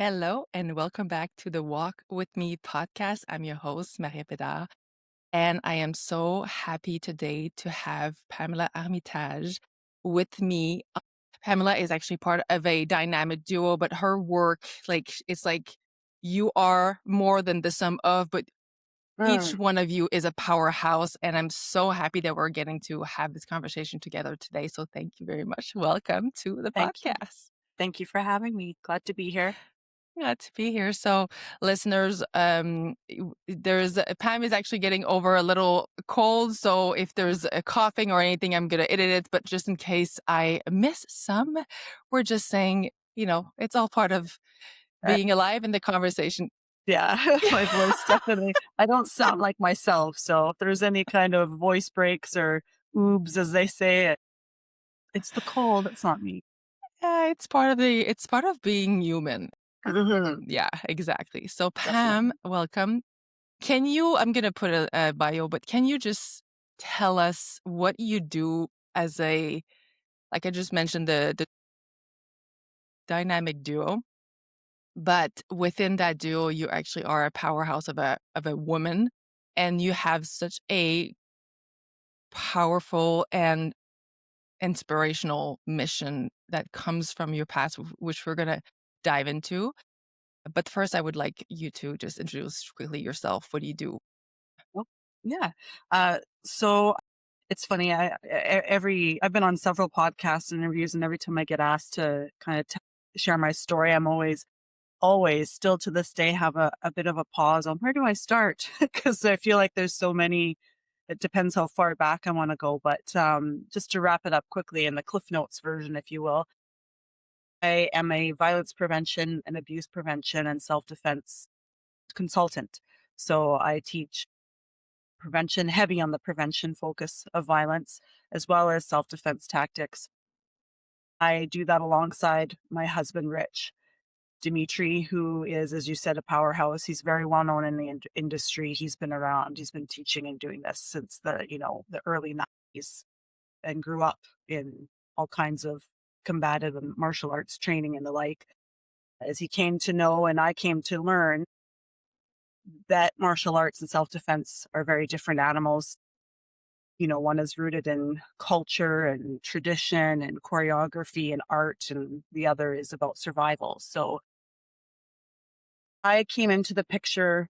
Hello and welcome back to the Walk with Me podcast. I'm your host, Maria Bédard, and I am so happy today to have Pamela Armitage with me. Pamela is actually part of a dynamic duo, but her work, it's like you are more than the sum of, but each Mm, one of you is a powerhouse. And I'm so happy that we're getting to have this conversation together today. So thank you very much. Welcome to the thank you. podcast. Thank you for having me. Glad to be here. Yeah, to be here. So, listeners, Pam is actually getting over a little cold. So, if there's a coughing or anything, I'm gonna edit it. But just in case I miss some, we're just saying, it's all part of Uh, being alive in the conversation. yeah, my voice definitely. I don't sound like myself, so if there's any kind of voice breaks or oobs, as they say, it's the cold. It's not me. It's part of being human. Mhm. Yeah, exactly. So, Pam, Definitely. welcome. I'm gonna put a bio, but can you just tell us what you do as like I just mentioned, the dynamic duo, but within that duo, you actually are a powerhouse of a woman, and you have such a powerful and inspirational mission that comes from your past, which we're gonna dive into. But first, I would like you to just introduce quickly yourself. What do you do? Oh, yeah. So it's funny. I've been on several podcasts and interviews, and every time I get asked to kind of share my story, I'm always still to this day have a bit of a pause on where do I start? Because I feel like there's so many. It depends how far back I want to go. But just to wrap it up quickly in the Cliff Notes version, if you will, I am a violence prevention and abuse prevention and self defense consultant. So I teach prevention, heavy on the prevention focus of violence, as well as self defense tactics. I do that alongside my husband, Rich. Dimitri, who is, as you said, a powerhouse. He's very well known in the industry. He's been around. He's been teaching and doing this since the early 90s and grew up in all kinds of combative and martial arts training and the like. As he came to know and I came to learn that martial arts and self-defense are very different animals. One is rooted in culture and tradition and choreography and art, and the other is about survival. So I came into the picture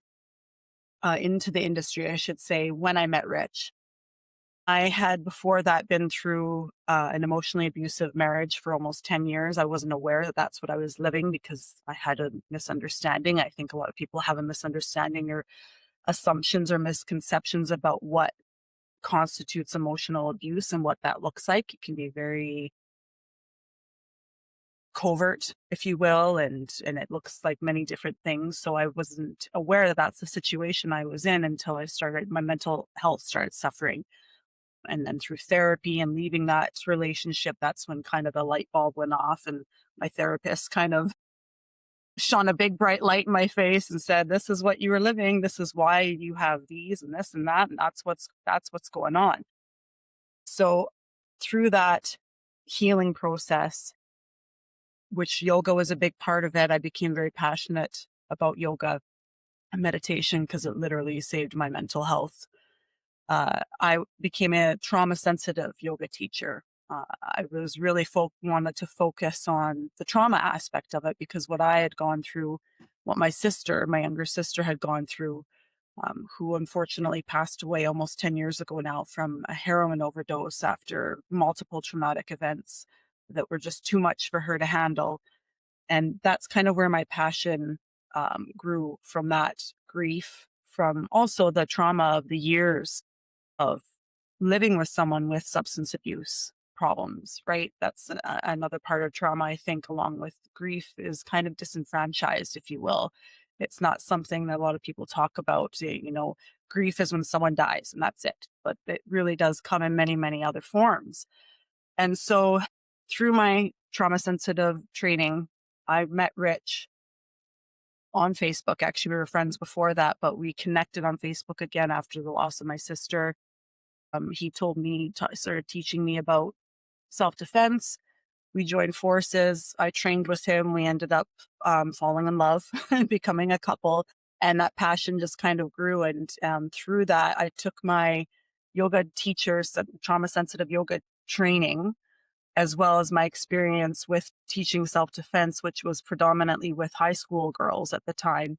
into the industry, I should say, when I met Rich. I had before that been through an emotionally abusive marriage for almost 10 years. I wasn't aware that that's what I was living because I had a misunderstanding. I think a lot of people have a misunderstanding or assumptions or misconceptions about what constitutes emotional abuse and what that looks like. It can be very covert, if you will, and it looks like many different things. So I wasn't aware that that's the situation I was in until my mental health started suffering. And then through therapy and leaving that relationship, that's when kind of the light bulb went off, and my therapist kind of shone a big bright light in my face and said, "This is what you were living. This is why you have these and this and that, and that's what's going on." So through that healing process, which yoga was a big part of it, I became very passionate about yoga and meditation because it literally saved my mental health. I became a trauma sensitive yoga teacher. I was really wanted to focus on the trauma aspect of it because what I had gone through, what my younger sister had gone through, who unfortunately passed away almost 10 years ago now from a heroin overdose after multiple traumatic events that were just too much for her to handle. And that's kind of where my passion grew, from that grief, from also the trauma of the years of living with someone with substance abuse problems, right? That's another part of trauma, I think, along with grief, is kind of disenfranchised, if you will. It's not something that a lot of people talk about. Grief is when someone dies and that's it. But it really does come in many, many other forms. And so through my trauma sensitive training, I met Rich on Facebook. Actually, we were friends before that, but we connected on Facebook again after the loss of my sister. He told me, started teaching me about self defense. we joined forces. I trained with him. We ended up falling in love and becoming a couple. And that passion just kind of grew. And through that, I took my yoga teachers, trauma sensitive yoga training, as well as my experience with teaching self defense, which was predominantly with high school girls at the time.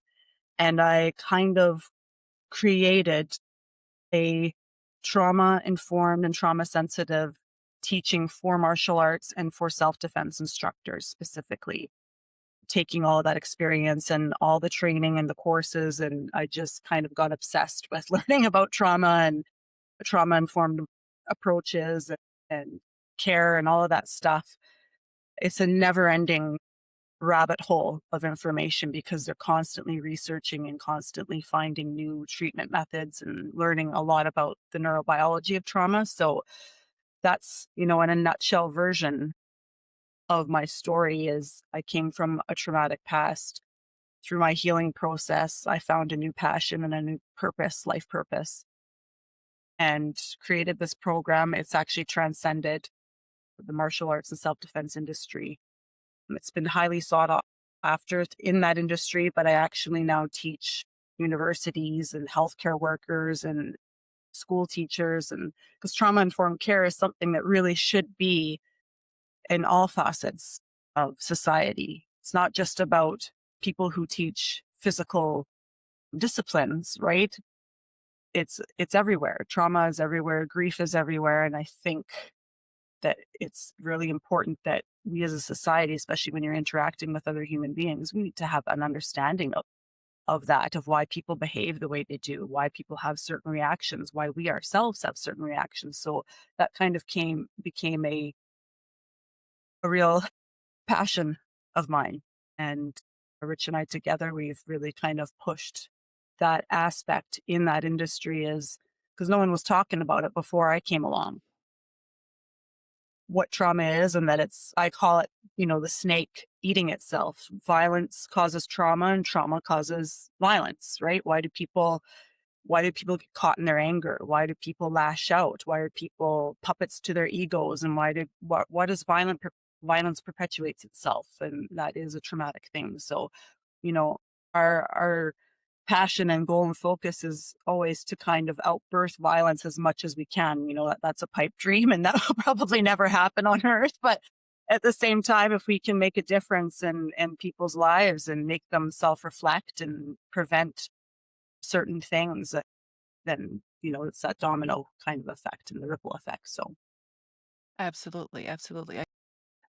And I kind of created a trauma informed and trauma sensitive teaching for martial arts and for self defense instructors specifically, taking all of that experience and all the training and the courses. And I just kind of got obsessed with learning about trauma and trauma informed approaches and care and all of that stuff. It's a never ending rabbit hole of information because they're constantly researching and constantly finding new treatment methods and learning a lot about the neurobiology of trauma. So that's, in a nutshell version of my story is I came from a traumatic past. Through my healing process, I found a new passion and a new purpose, life purpose, and created this program. It's actually transcended the martial arts and self-defense industry. It's been highly sought after in that industry, but I actually now teach universities and healthcare workers and school teachers, and because trauma informed care is something that really should be in all facets of society. It's not just about people who teach physical disciplines, right? It's everywhere. Trauma is everywhere, grief is everywhere, and I think that it's really important that we as a society, especially when you're interacting with other human beings, we need to have an understanding of that, of why people behave the way they do, why people have certain reactions, why we ourselves have certain reactions. So that kind of became a real passion of mine. And Rich and I together, we've really kind of pushed that aspect in that industry is because no one was talking about it before I came along. What trauma is, and that I call it, the snake eating itself. Violence causes trauma and trauma causes violence, right? Why do people get caught in their anger? Why do people lash out? Why are people puppets to their egos? And what does violence perpetuates itself? And that is a traumatic thing. So, you know, our passion and goal and focus is always to kind of outbirth violence as much as we can. That's a pipe dream and that will probably never happen on earth. But at the same time, if we can make a difference in people's lives and make them self-reflect and prevent certain things, then, it's that domino kind of effect and the ripple effect. So, Absolutely, absolutely.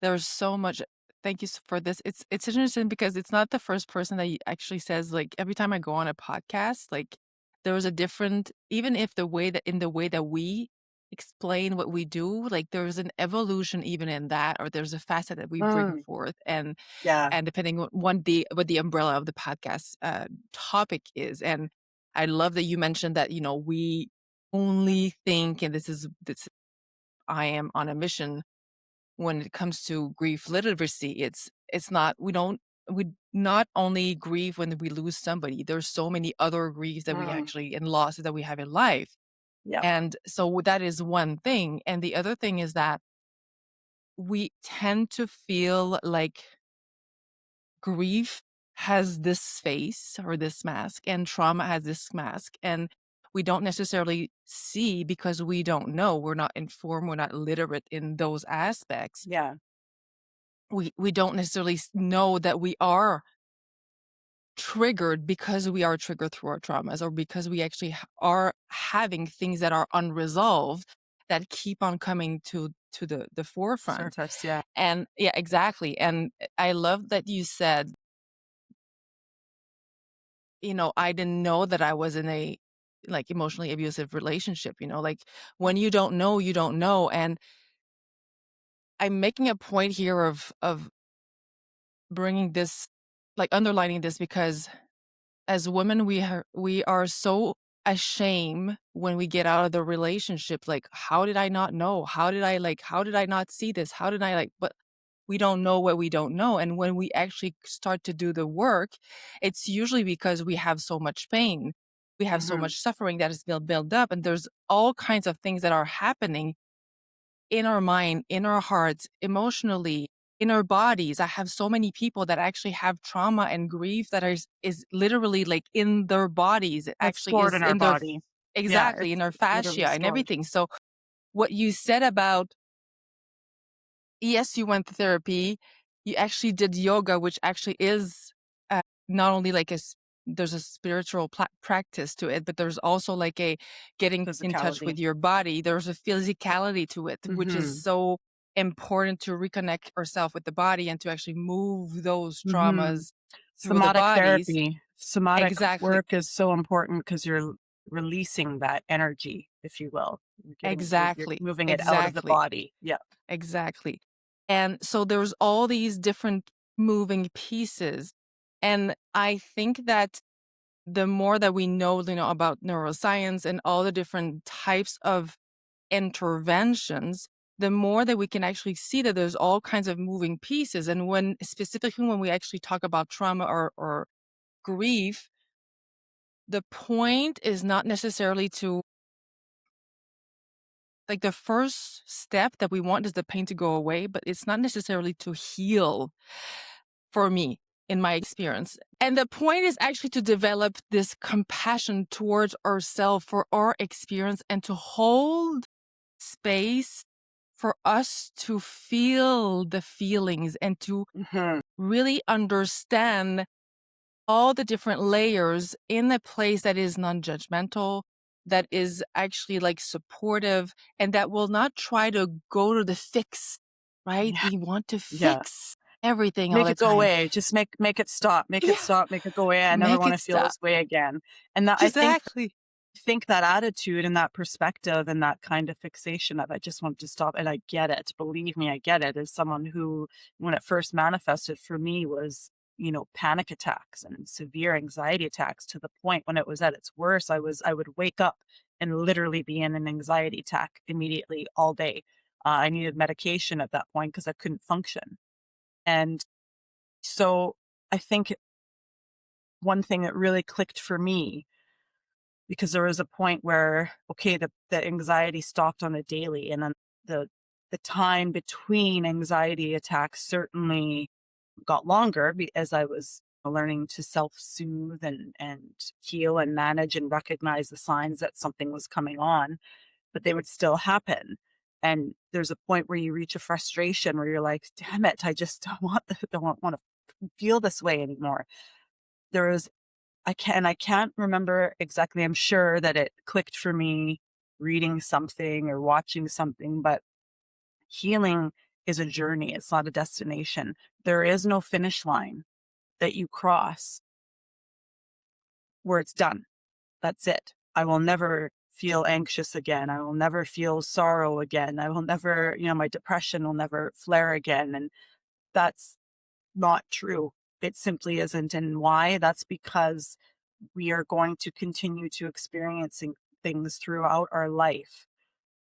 There's so much. Thank you for this. It's interesting because it's not the first person that actually says, like, every time I go on a podcast, like, there was a different, even if the way that we explain what we do, like, there's an evolution even in that, or there's a facet that we bring mm, forth, yeah, and depending on what the umbrella of the podcast topic is. And I love that you mentioned that, we only think, and this I am on a mission when it comes to grief literacy. It's not we not only grieve when we lose somebody. There's so many other griefs that we mm, actually and losses that we have in life. yeah, And so that is one thing. And the other thing is that we tend to feel like grief has this face or this mask, and trauma has this mask. And we don't necessarily see because we don't know. We're not informed. We're not literate in those aspects. yeah, We don't necessarily know that we are triggered because we are triggered through our traumas, or because we actually are having things that are unresolved that keep on coming to the forefront. surface, yeah, And yeah, exactly. And I love that you said, I didn't know that I was in a, like, emotionally abusive relationship. Like, when you don't know, you don't know. And I'm making a point here of bringing this, like, underlining this, because as women, we are so ashamed when we get out of the relationship. Like, how did I not know? How did I not see this? How did I, like, but we don't know what we don't know. And when we actually start to do the work, it's usually because we have so much pain. We have so hmm much suffering that is built up, and there's all kinds of things that are happening in our mind, in our hearts, emotionally, in our bodies. I have so many people that actually have trauma and grief that is literally like in their bodies. It It's actually stored in is our in their body. Yeah, exactly in their it's literally fascia and stored. everything. So what you said about yes, you went to therapy. You actually did yoga, which actually is not only like there's a spiritual practice to it, but there's also like a getting in touch Physicality. with your body. There's a physicality to it, which is Mhm. so important to reconnect ourselves with the body and to actually move those Mhm. traumas through the Somatic bodies. therapy. Somatic Exactly. work is so important because you're releasing that energy, if you will. You're Exactly. moving it out of the Exactly. body. Yeah. Exactly. And so there's all these different moving pieces. And I think that the more that we know, about neuroscience and all the different types of interventions, the more that we can actually see that there's all kinds of moving pieces. And specifically when we actually talk about trauma or grief, the point is not necessarily to like the first step that we want is the pain to go away, but it's not necessarily to heal for me in my experience. And the point is actually to develop this compassion towards ourselves for our experience and to hold space for us to feel the feelings and to Mhm. really understand all the different layers in a place that is non-judgmental, that is actually like supportive, and that will not try to go to the fix, right? Yeah. We want to Yeah. fix everything all Make the it go time. away. Just make it stop. Make it Yeah, stop. Make it go away. I never make want it to feel stop. this way again. And that Exactly. think that attitude and that perspective and that kind of fixation of I just want to stop. And I get it. Believe me, I get it. As someone who, when it first manifested for me, was, panic attacks and severe anxiety attacks to the point when it was at its worst, I would wake up and literally be in an anxiety attack immediately all day. I needed medication at that point because I couldn't function. And so I think one thing that really clicked for me, because there was a point where, okay, the anxiety stopped on a daily, and then the the time between anxiety attacks certainly got longer as I was learning to self-soothe and heal and manage and recognize the signs that something was coming on, but they would still happen. And there's a point where you reach a frustration where you're like, damn it, I just don't want to feel this way anymore. There was I can't remember exactly. I'm sure that it clicked for me reading something or watching something, but healing is a journey. It's not a destination. There is no finish line that you cross where it's done. That's it. I will never feel anxious again. I will never feel sorrow again. I will never, my depression will never flare again. And that's not true. It simply isn't. And why? That's because we are going to continue to experiencing things throughout our life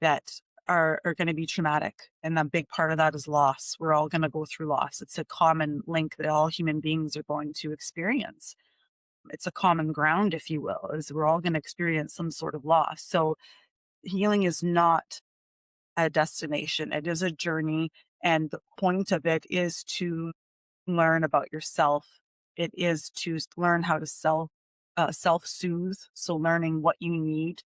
that are going to be traumatic. And a big part of that is loss. We're all going to go through loss. It's a common link that all human beings are going to experience. It's a common ground, if you will, is we're all going to experience some sort of loss. So healing is not a destination. It is a journey. And the point of it is to learn about yourself. It is to learn how to self-soothe. So learning what you need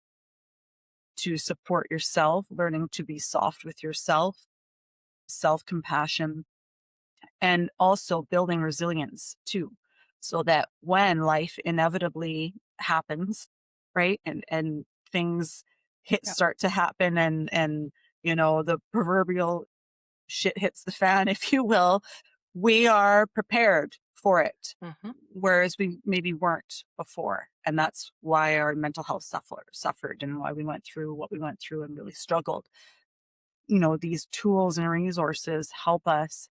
to support yourself, learning to be soft with yourself, self-compassion, and also building resilience too. So that when life inevitably happens, right? And things Yeah. start to happen and the proverbial shit hits the fan, if you will, we are prepared for it, Hmm. whereas we maybe weren't before. And that's why our mental health suffered and why we went through what we went through and really struggled. These tools and resources help us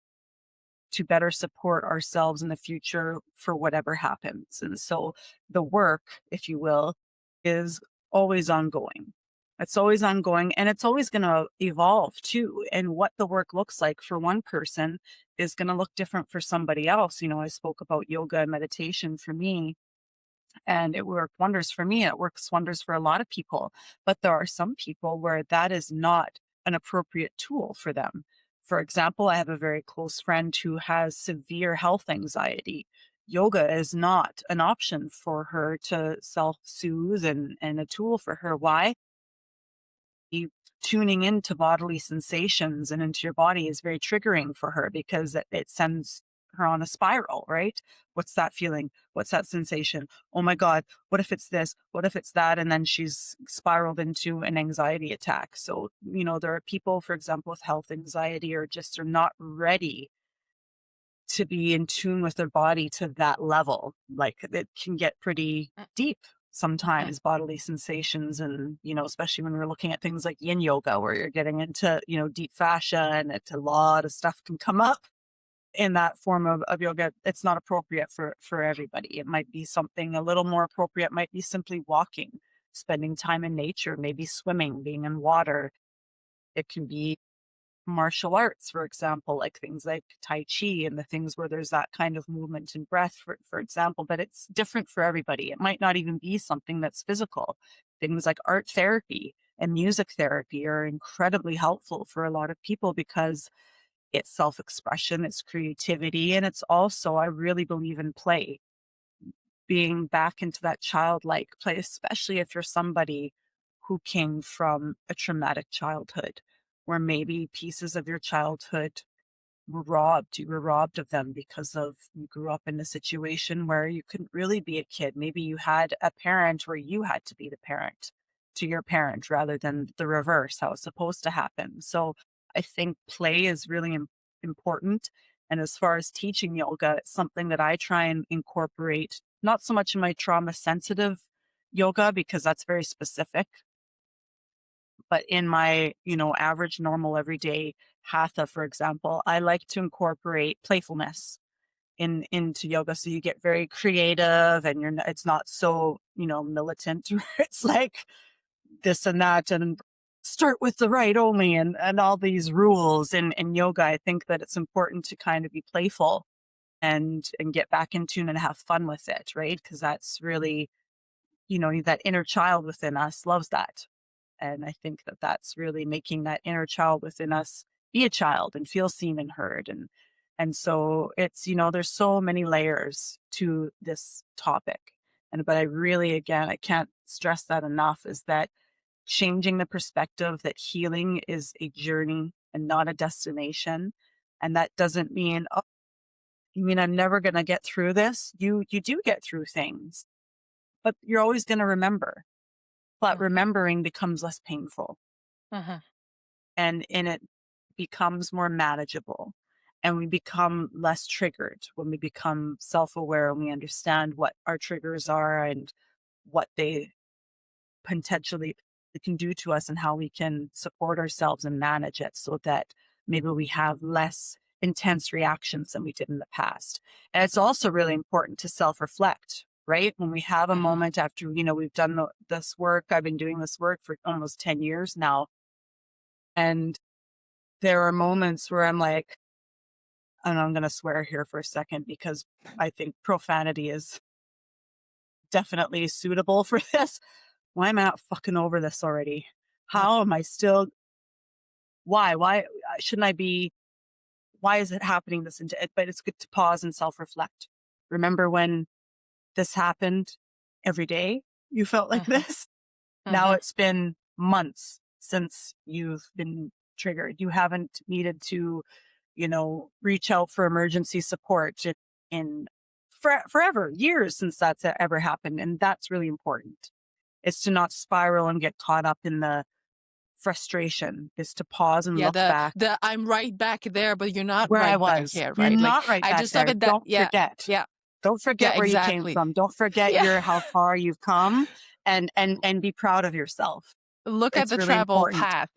to better support ourselves in the future for whatever happens. And so the work, if you will, is always ongoing. It's always ongoing and it's always going to evolve too. And what the work looks like for one person is going to look different for somebody else. I spoke about yoga and meditation for me, and it worked wonders for me. It works wonders for a lot of people. But there are some people where that is not an appropriate tool for them. For example, I have a very close friend who has severe health anxiety. Yoga is not an option for her to self soothe and a tool for her. Why? You tuning into bodily sensations and into your body is very triggering for her because it sends her on a spiral, right? What's that feeling? What's that sensation? Oh my God, what if it's this? What if it's that? And then she's spiraled into an anxiety attack. So, there are people, for example, with health anxiety or just are not ready to be in tune with their body to that level. Like it can get pretty deep Mhm. sometimes, bodily sensations. And, especially when we're looking at things like yin yoga, where you're getting into, deep fascia and it's a lot of stuff can come up in that form of yoga. It's not appropriate for everybody. It might be something a little more appropriate, might be simply walking, spending time in nature, maybe swimming, being in water. It can be martial arts, for example, like things like Tai Chi and the things where there's that kind of movement and breath, for example, but it's different for everybody. It might not even be something that's physical. Things like art therapy and music therapy are incredibly helpful for a lot of people because it's self expression, it's creativity, and it's also, I really believe in play, being back into that childlike play, especially if you're somebody who came from a traumatic childhood where maybe pieces of your childhood were robbed. You were robbed of them because of you grew up in a situation where you couldn't really be a kid. Maybe you had a parent where you had to be the parent to your parent rather than the reverse, how it's supposed to happen. So I think play is really important. And as far as teaching yoga, it's something that I try and incorporate, not so much in my trauma sensitive yoga, because that's very specific, but in my, average, normal, everyday hatha, for example, I like to incorporate playfulness into yoga. So you get very creative and it's not so, militant. Where it's like this and that and start with the right only and all these rules in yoga. I think that it's important to kind of be playful and get back in tune and have fun with it, right? Because that's really, that inner child within us loves that. And I think that that's really making that inner child within us be a child and feel seen and heard. And so it's, there's so many layers to this topic. But I really, again, I can't stress that enough, is that changing the perspective that healing is a journey and not a destination. And that doesn't mean, oh, you mean I'm never going to get through this? You do get through things, but you're always going to remember. But Mhm. remembering becomes less painful Mhm. and it becomes more manageable. And we become less triggered when we become self-aware and we understand what our triggers are and what they potentially can do to us and how we can support ourselves and manage it so that maybe we have less intense reactions than we did in the past. And it's also really important to self-reflect, right? When we have a Mhm. moment after, we've done this work, I've been doing this work for almost 10 years now. And there are moments where I'm like, and I'm going to swear here for a second because I think profanity is definitely suitable for this. Why am I not fucking over this already? How am I still? Why? Why shouldn't I be? Why is it happening this? But it's good to pause and self reflect. Remember when this happened every day? You felt like Mhm. this. Now Mhm. it's been months since you've been triggered. You haven't needed to, reach out for emergency support in forever, years since that's ever happened. And that's really important. Is to not spiral and get caught up in the frustration, is to pause and Yeah, look back the I'm right back there, but you're not where I right back was. here, You're right? Like, not right I back just love there. it that Don't yeah, forget. yeah, Don't yeah, forget where you came exactly. from. Don't forget Yeah. how far you've come and be proud of yourself. Look at It's the really travel important. path.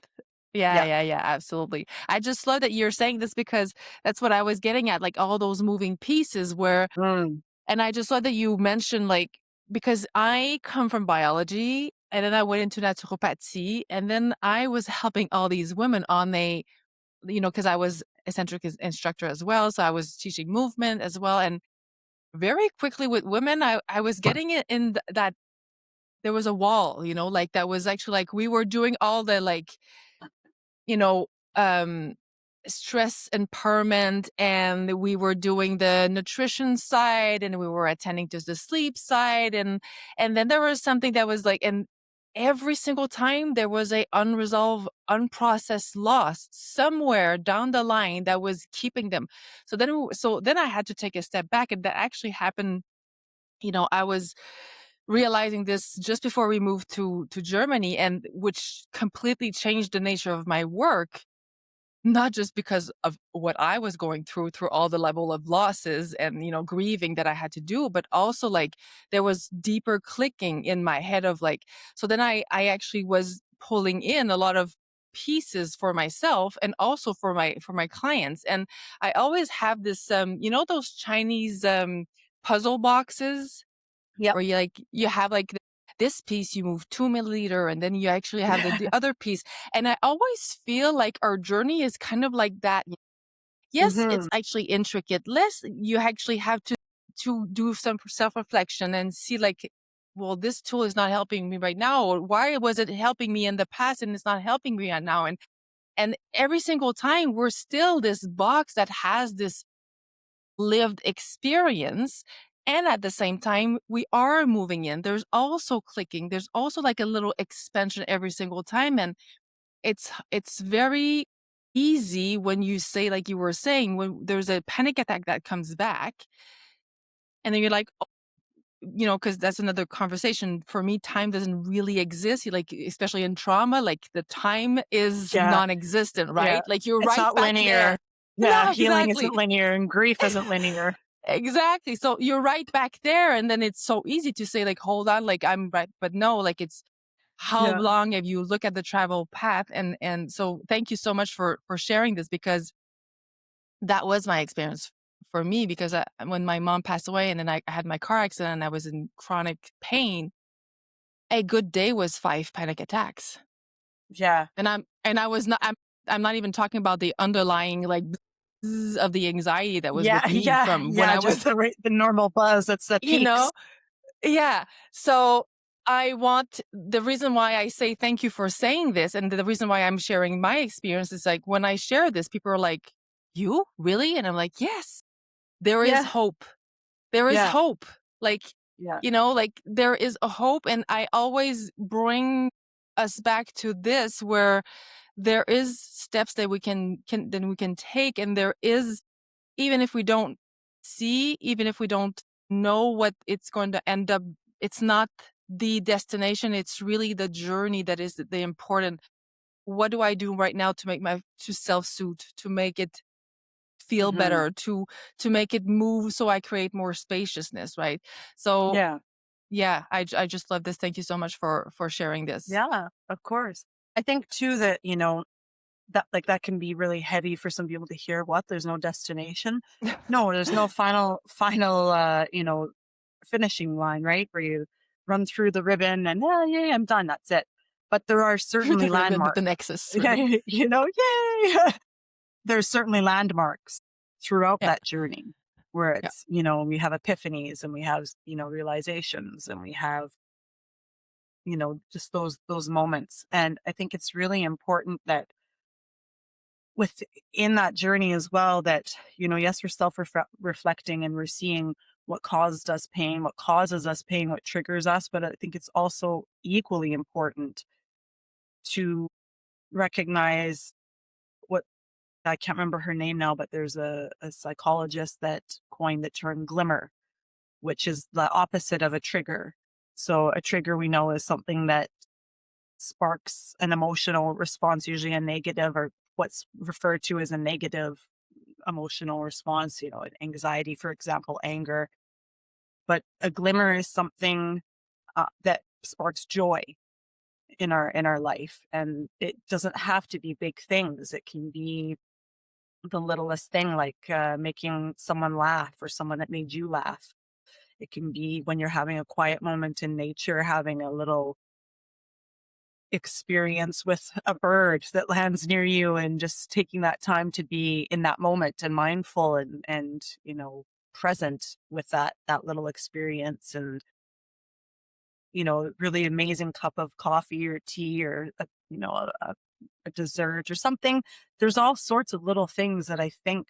Yeah, Yeah. yeah, yeah, absolutely. I just love that you're saying this because that's what I was getting at, like, all those moving pieces where Mm. and I just love that you mentioned, like because I come from biology, and then I went into naturopathy, and then I was helping all these women on because I was eccentric instructor as well, so I was teaching movement as well, and very quickly with women, I was getting it in that there was a wall, like, that was actually, like, we were doing all the, like you know, um, stress empowerment, and we were doing the nutrition side, and we were attending to the sleep side, and then there was something that was like, and every single time there was a unresolved, unprocessed loss somewhere down the line that was keeping them. So then I had to take a step back, and that actually happened. I was realizing this just before we moved to Germany, and which completely changed the nature of my work, not just because of what I was going through all the level of losses and, grieving that I had to do, but also like there was deeper clicking in my head of like, so then I actually was pulling in a lot of pieces for myself and also for my clients. And I always have this, those Chinese puzzle boxes Yep. where you have like this piece, you move 2 milliliter, and then you actually have the other piece. And I always feel like our journey is kind of like that. Yes, Hmm. it's actually intricate. Less, you actually have to do some self-reflection and see like, well, this tool is not helping me right now, or why was it helping me in the past and it's not helping me right now? And every single time we're still this box that has this lived experience. And at the same time, we are moving in. There's also clicking. There's also like a little expansion every single time. And it's very easy when you say, like you were saying, when there's a panic attack that comes back, and then you're like, oh, because that's another conversation. For me, time doesn't really exist. Like, especially in trauma, like the time is Yeah. non-existent, Yeah. right? Like you're It's right not back there. linear. Yeah. No, Healing exactly. isn't linear and grief isn't linear. Exactly. So you're right back there. And then it's so easy to say, like, hold on, like I'm right. But no, like it's how Yeah. long have you look at the travel path? And so thank you so much for sharing this, because that was my experience for me, because when my mom passed away and then I had my car accident and I was in chronic pain, a good day was 5 panic attacks. Yeah. And I'm not even talking about the underlying like of the anxiety that was Yeah. with me Yeah. from when Yeah. I Just was, the normal buzz. It's the you peaks. know, yeah. So the reason why I say thank you for saying this, and the reason why I'm sharing my experience is like when I share this, people are like, you really? And I'm like, yes, there is Yeah. hope. There is Yeah. hope. Like, Yeah. like there is a hope. And I always bring us back to this, where there is steps that we can take. And there is, even if we don't see, even if we don't know what it's going to end up, it's not the destination. It's really the journey that is the important. What do I do right now to make to self-soothe, to make it feel Hmm. better, to make it move so I create more spaciousness, right? So Yeah. yeah, I just love this. Thank you so much for sharing this. Yeah. Of course. I think too that, that like that can be really heavy for some people to hear. What? There's no destination. No, there's no final finishing line, right? Where you run through the ribbon and yeah, I'm done. That's it. But there are certainly The ribbon with landmarks. the nexus, Yeah, right? yay. There's certainly landmarks throughout Yeah, that journey where yeah. it's, we have epiphanies and we have, realizations and we have, just those moments. And I think it's really important that within that journey as well, that, yes, we're reflecting and we're seeing what caused us pain, what causes us pain, what triggers us. But I think it's also equally important to recognize what, I can't remember her name now, but there's a psychologist that coined the term glimmer, which is the opposite of a trigger. So a trigger we know is something that sparks an emotional response, usually a negative, or what's referred to as a negative emotional response, anxiety, for example, anger. But a glimmer is something that sparks joy in our life, and it doesn't have to be big things. It can be the littlest thing, like making someone laugh or someone that made you laugh. It can be when you're having a quiet moment in nature, having a little experience with a bird that lands near you and just taking that time to be in that moment and mindful and present with that little experience. And really amazing cup of coffee or tea or a dessert or something. There's all sorts of little things that I think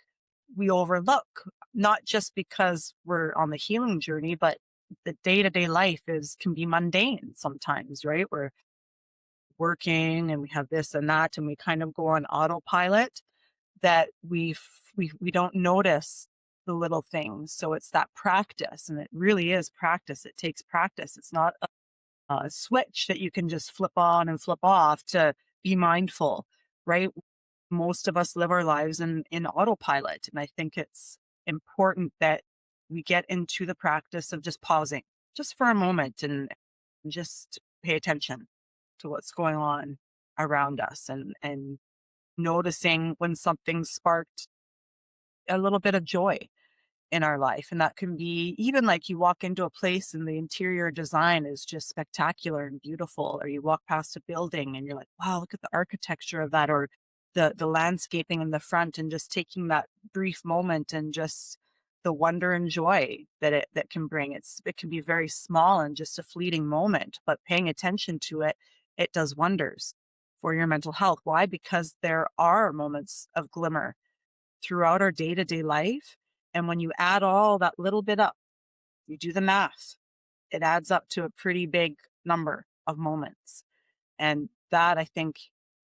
we overlook, not just because we're on the healing journey, but the day-to-day life is can be mundane sometimes, right? We're working and we have this and that, and we kind of go on autopilot that we don't notice the little things. So it's that practice, and it really is practice. It takes practice. It's not a switch that you can just flip on and flip off to be mindful, right? Most of us live our lives in autopilot. And I think it's important that we get into the practice of just pausing just for a moment and just pay attention to what's going on around us, and noticing when something sparked a little bit of joy in our life. And that can be even like you walk into a place and the interior design is just spectacular and beautiful, or you walk past a building and you're like, wow, look at the architecture of that, or the landscaping in the front, and just taking that brief moment and just the wonder and joy that that can bring. It can be very small and just a fleeting moment, but paying attention to it, it does wonders for your mental health. Why? Because there are moments of glimmer throughout our day-to-day life. And when you add all that little bit up, you do the math, it adds up to a pretty big number of moments. And that, I think,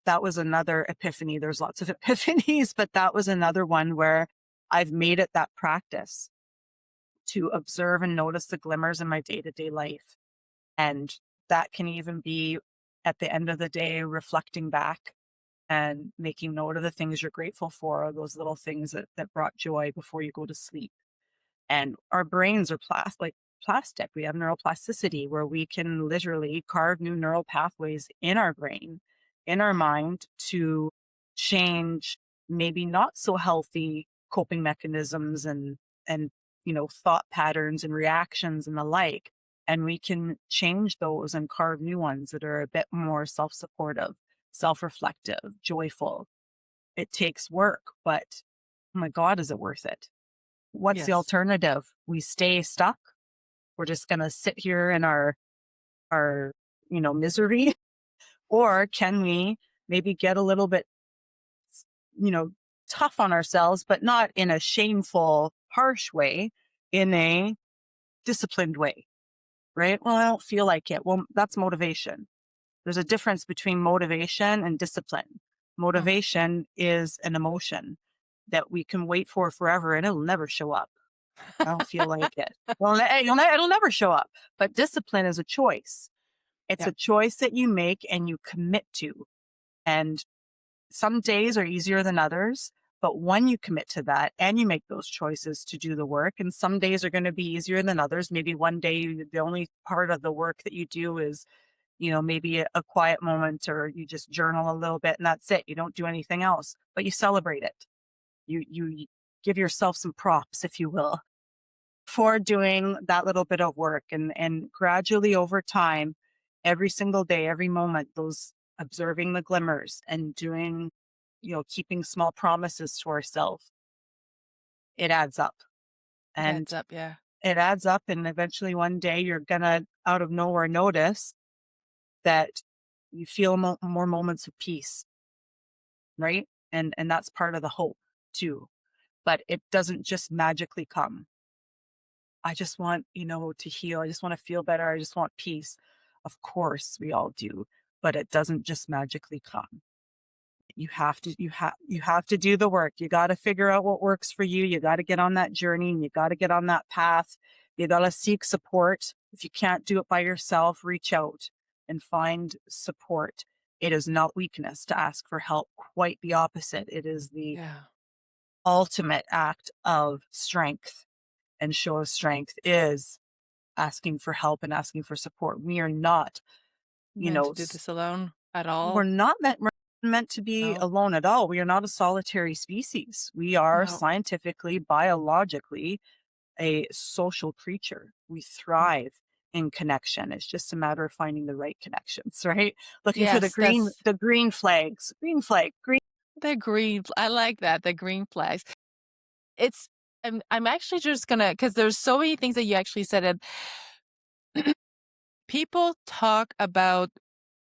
that was another epiphany. There's lots of epiphanies, but that was another one where I've made it that practice to observe and notice the glimmers in my day-to-day life. And that can even be at the end of the day, reflecting back and making note of the things you're grateful for, those little things that brought joy before you go to sleep. And our brains are like plastic. We have neuroplasticity where we can literally carve new neural pathways in our brain, in our mind, to change maybe not so healthy coping mechanisms and thought patterns and reactions and the like. And we can change those and carve new ones that are a bit more self-supportive, self-reflective, joyful. It takes work, but oh my God, is it worth it? What's the Yes. alternative? We stay stuck. We're just going to sit here in our misery, or can we maybe get a little bit, you know, tough on ourselves, but not in a shameful, harsh way, in a disciplined way, right? Well, I don't feel like it. Well, that's motivation. There's a difference between motivation and discipline. Mm. Motivation is an emotion that we can wait for forever and it'll never show up. I don't feel like it. Well, it'll never show up. But discipline is a choice. It's Yeah. a choice that you make and you commit to. And some days are easier than others. But when you commit to that and you make those choices to do the work, and some days are going to be easier than others. Maybe one day the only part of the work that you do is, maybe a quiet moment, or you just journal a little bit and that's it. You don't do anything else, but you celebrate it. You give yourself some props, if you will, for doing that little bit of work, and gradually over time, every single day, every moment, those observing the glimmers and doing, keeping small promises to ourselves, it adds up. It adds And up. Yeah. it adds up, and eventually one day you're gonna out of nowhere notice that you feel more moments of peace, right? And that's part of the hope too. But it doesn't just magically come. I just want, to heal. I just want to feel better. I just want peace. Of course, we all do, but it doesn't just magically come. You have to do the work. You got to figure out what works for you. You got to get on that journey, and you got to get on that path. You got to seek support. If you can't do it by yourself, reach out and find support. It is not weakness to ask for help. Quite the opposite. It is the Yeah. ultimate act of strength, and show of strength is asking for help and asking for support. We are not, you Meant know, to do this alone at we're all? not meant to be No. alone at all. We are not a solitary species. We are No. scientifically, biologically a social creature. We Mm. thrive in connection. It's just a matter of finding the right connections, right? Looking for the Yes, green, that's the green flags, green flag, green. the green I like that, the green flags. It's I'm actually just gonna, because there's so many things that you actually said, and people talk about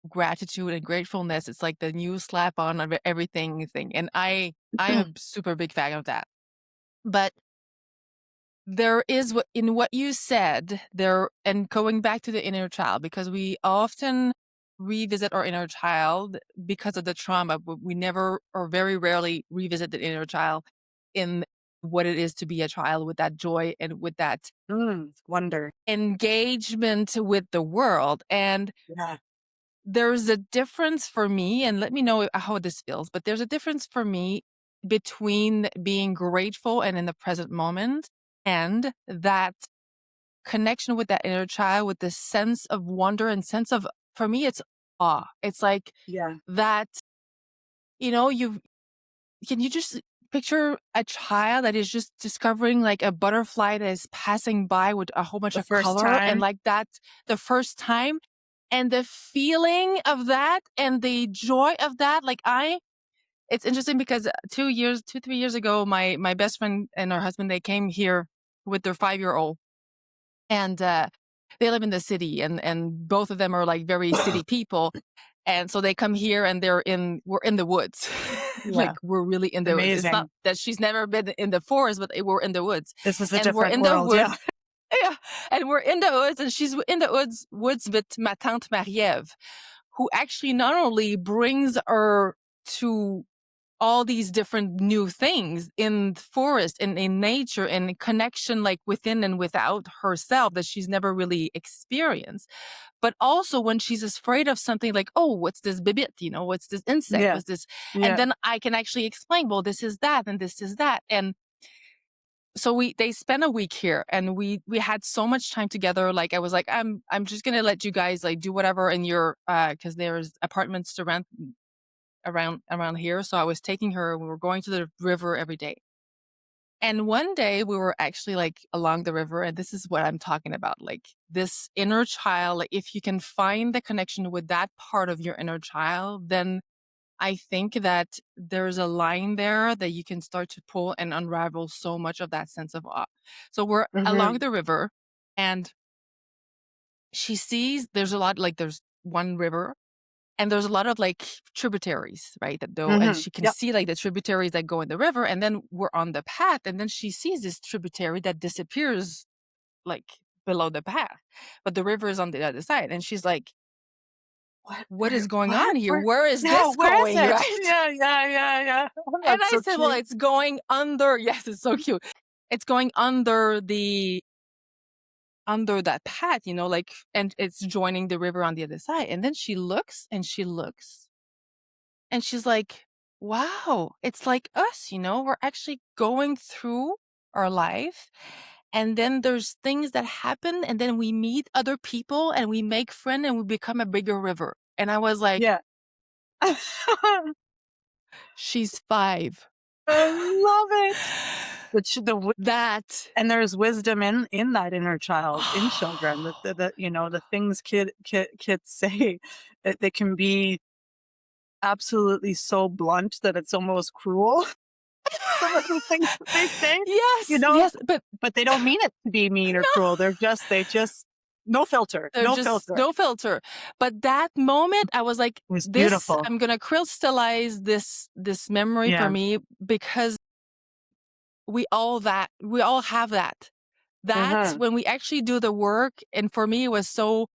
gratitude and gratefulness. It's like the new slap on of everything thing. And I'm a super big fan of that. But there is what in what you said there, and going back to the inner child, because we often revisit our inner child because of the trauma, but we never or very rarely revisit the inner child in what it is to be a child with that joy and with that Wonder. engagement with the world. And Yeah. there's a difference for me, and let me know how this feels, but there's a difference for me between being grateful and in the present moment and that connection with that inner child, with this sense of wonder and sense of, for me, it's awe. It's like Yeah. that, can you just picture a child that is just discovering like a butterfly that is passing by with a whole bunch The of first color and time. like that the first time, and the feeling of that and the joy of that. It's interesting because 3 years ago, my best friend and her husband, they came here with their 5-year-old, and they live in the city, and both of them are like very city people. And so they come here and we're in the woods. Yeah. Like we're really in the woods. It's not Amazing. that she's never been in the forest, but we're in the woods. This is a And we're different in the world. woods. Yeah. Yeah. And we're in the woods, and she's in the woods with ma tante Marie-Ève, who actually not only brings her to all these different new things in the forest and in nature and connection like within and without herself that she's never really experienced. But also when she's afraid of something like, oh, what's this bibit? What's this insect? Yeah. What's this? And Yeah. then I can actually explain, well, this is that and this is that. And so they spent a week here, and we had so much time together. Like I was like, I'm just gonna let you guys like do whatever in your because there's apartments to rent around here. So I was taking her. We were going to the river every day. And one day we were actually like along the river, and this is what I'm talking about. Like this inner child, like if you can find the connection with that part of your inner child, then I think that there's a line there that you can start to pull and unravel so much of that sense of awe. So we're along Hmm. the river, and she sees there's one river, and there's a lot of like tributaries, right? And Hmm. she can Yep. see like the tributaries that go in the river, and then we're on the path, and then she sees this tributary that disappears like below the path, but the river is on the other side, and she's like, what is going on What? here? Where? Where is Yeah. this Where is going? it? Right? Yeah. Yeah. Yeah. Yeah. Oh, And that's I so said, well, cute. it's going under. Yes, it's so cute. It's going under that path, like, and it's joining the river on the other side. And then she looks and she looks and she's like, wow, it's like us, we're actually going through our life. And then there's things that happen, and then we meet other people and we make friends and we become a bigger river. And I was like, Yeah. I she's 5. love it. That And there's wisdom in that inner child, in children, the things kids say, that they can be absolutely so blunt that it's almost cruel. Some of the things that they say, you yes, know, yes, but but they don't mean it to be mean or cruel. no. They just no filter, They're no just filter. no filter. But that moment, I was like, It was this, beautiful. I'm gonna crystallize this memory for Yeah. me, because we all have that. That's Hmm. when we actually do the work. And for me, it was so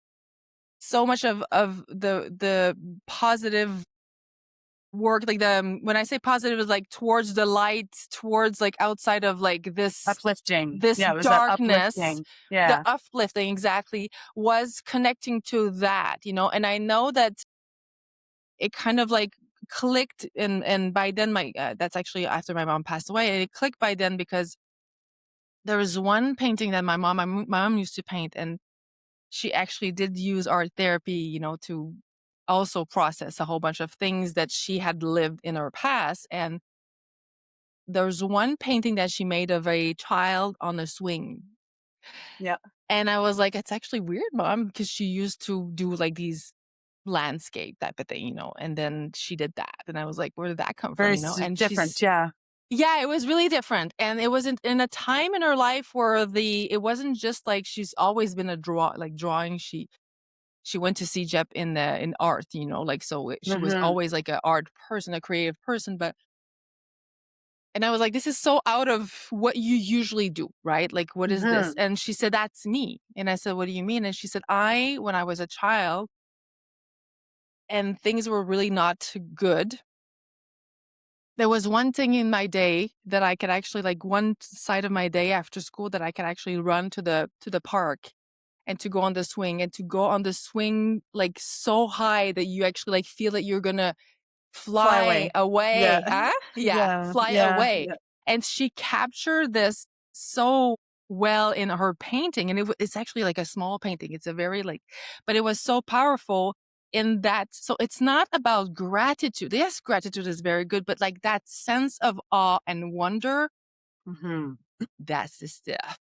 much of the positive work. Like when I say positive, is like towards the light, towards like outside of like Uplifting. this Yeah, it was that darkness, uplifting. the Yeah. uplifting, exactly, was connecting to that, and I know that it kind of like clicked. And by then that's actually after my mom passed away, and it clicked by then because there was one painting that my mom used to paint, and she actually did use art therapy, to also process a whole bunch of things that she had lived in her past. And there's one painting that she made of a child on a swing. Yeah. And I was like, it's actually weird, mom, because she used to do like these landscape type of thing, and then she did that. And I was like, where did that come from, Very And different. she's, Yeah. yeah, it was really different. And it wasn't in a time in her life where it wasn't just like she's always been drawing. she went to CEGEP in art, like, so she was Mhm. always like a art person, a creative person, but and I was like, "This is so out of what you usually do, right? Like, what is this?" Mhm. And she said, "That's me." And I said, "What do you mean?" And she said, when I was a child and things were really not good, there was one thing in my day that I could actually, like, one side of my day after school that I could actually run to the park and to go on the swing and to go on the swing, like, so high that you actually, like, feel that you're gonna Fly fly away. Yeah. away, huh? Yeah, Yeah, fly yeah, away. yeah. And she captured this so well in her painting, and it's actually like a small painting. It's a very, like, but it was so powerful in that, so it's not about gratitude. Yes, gratitude is very good, but, like, that sense of awe and wonder, Mhm. that's the stuff.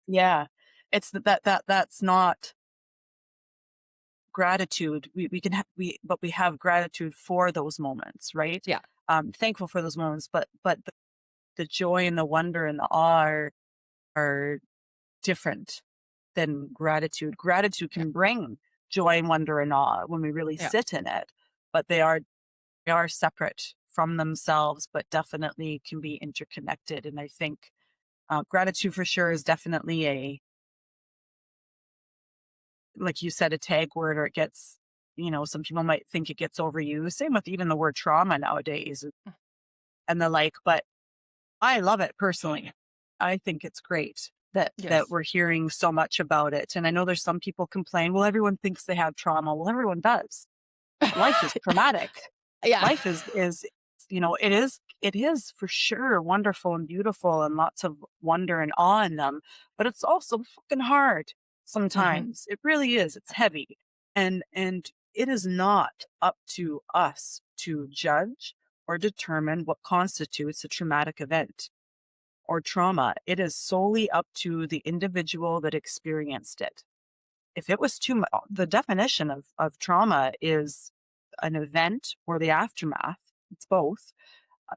Yeah. It's that's not gratitude. We can but we have gratitude for those moments, right? Yeah, Thankful for those moments, but the joy and the wonder and the awe are different than gratitude. Gratitude yeah, can bring joy and wonder and awe when we really yeah. sit in it, but they are separate from themselves, but definitely can be interconnected. And I think gratitude for sure is definitely like you said, a tag word, or it gets, some people might think it gets overused. Same with even the word trauma nowadays Mm, and the like, but I love it personally. I think it's great that yes. we're hearing so much about it. And I know there's some people complain, well, everyone thinks they have trauma. Well, everyone does. Life is traumatic. Yeah. Life is, it is for sure wonderful and beautiful and lots of wonder and awe in them, but it's also fucking hard Mhm. sometimes. It really is. It's heavy. And it is not up to us to judge or determine what constitutes a traumatic event or trauma. It is solely up to the individual that experienced it. If it was too much, the definition of trauma is an event or the aftermath, it's both,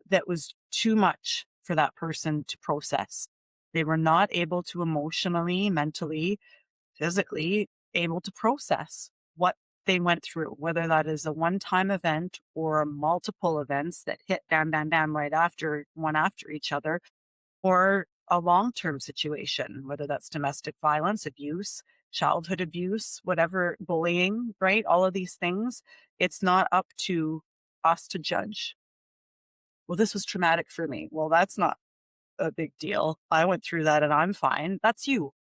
that was too much for that person to process. They were not able to emotionally, mentally, physically able to process what they went through, whether that is a one time event or multiple events that hit bam, bam, bam right after one after each other, or a long term situation, whether that's domestic violence, abuse, childhood abuse, whatever, bullying, right? All of these things. It's not up to us to judge. Well, this was traumatic for me. Well, that's not a big deal. I went through that and I'm fine. That's you.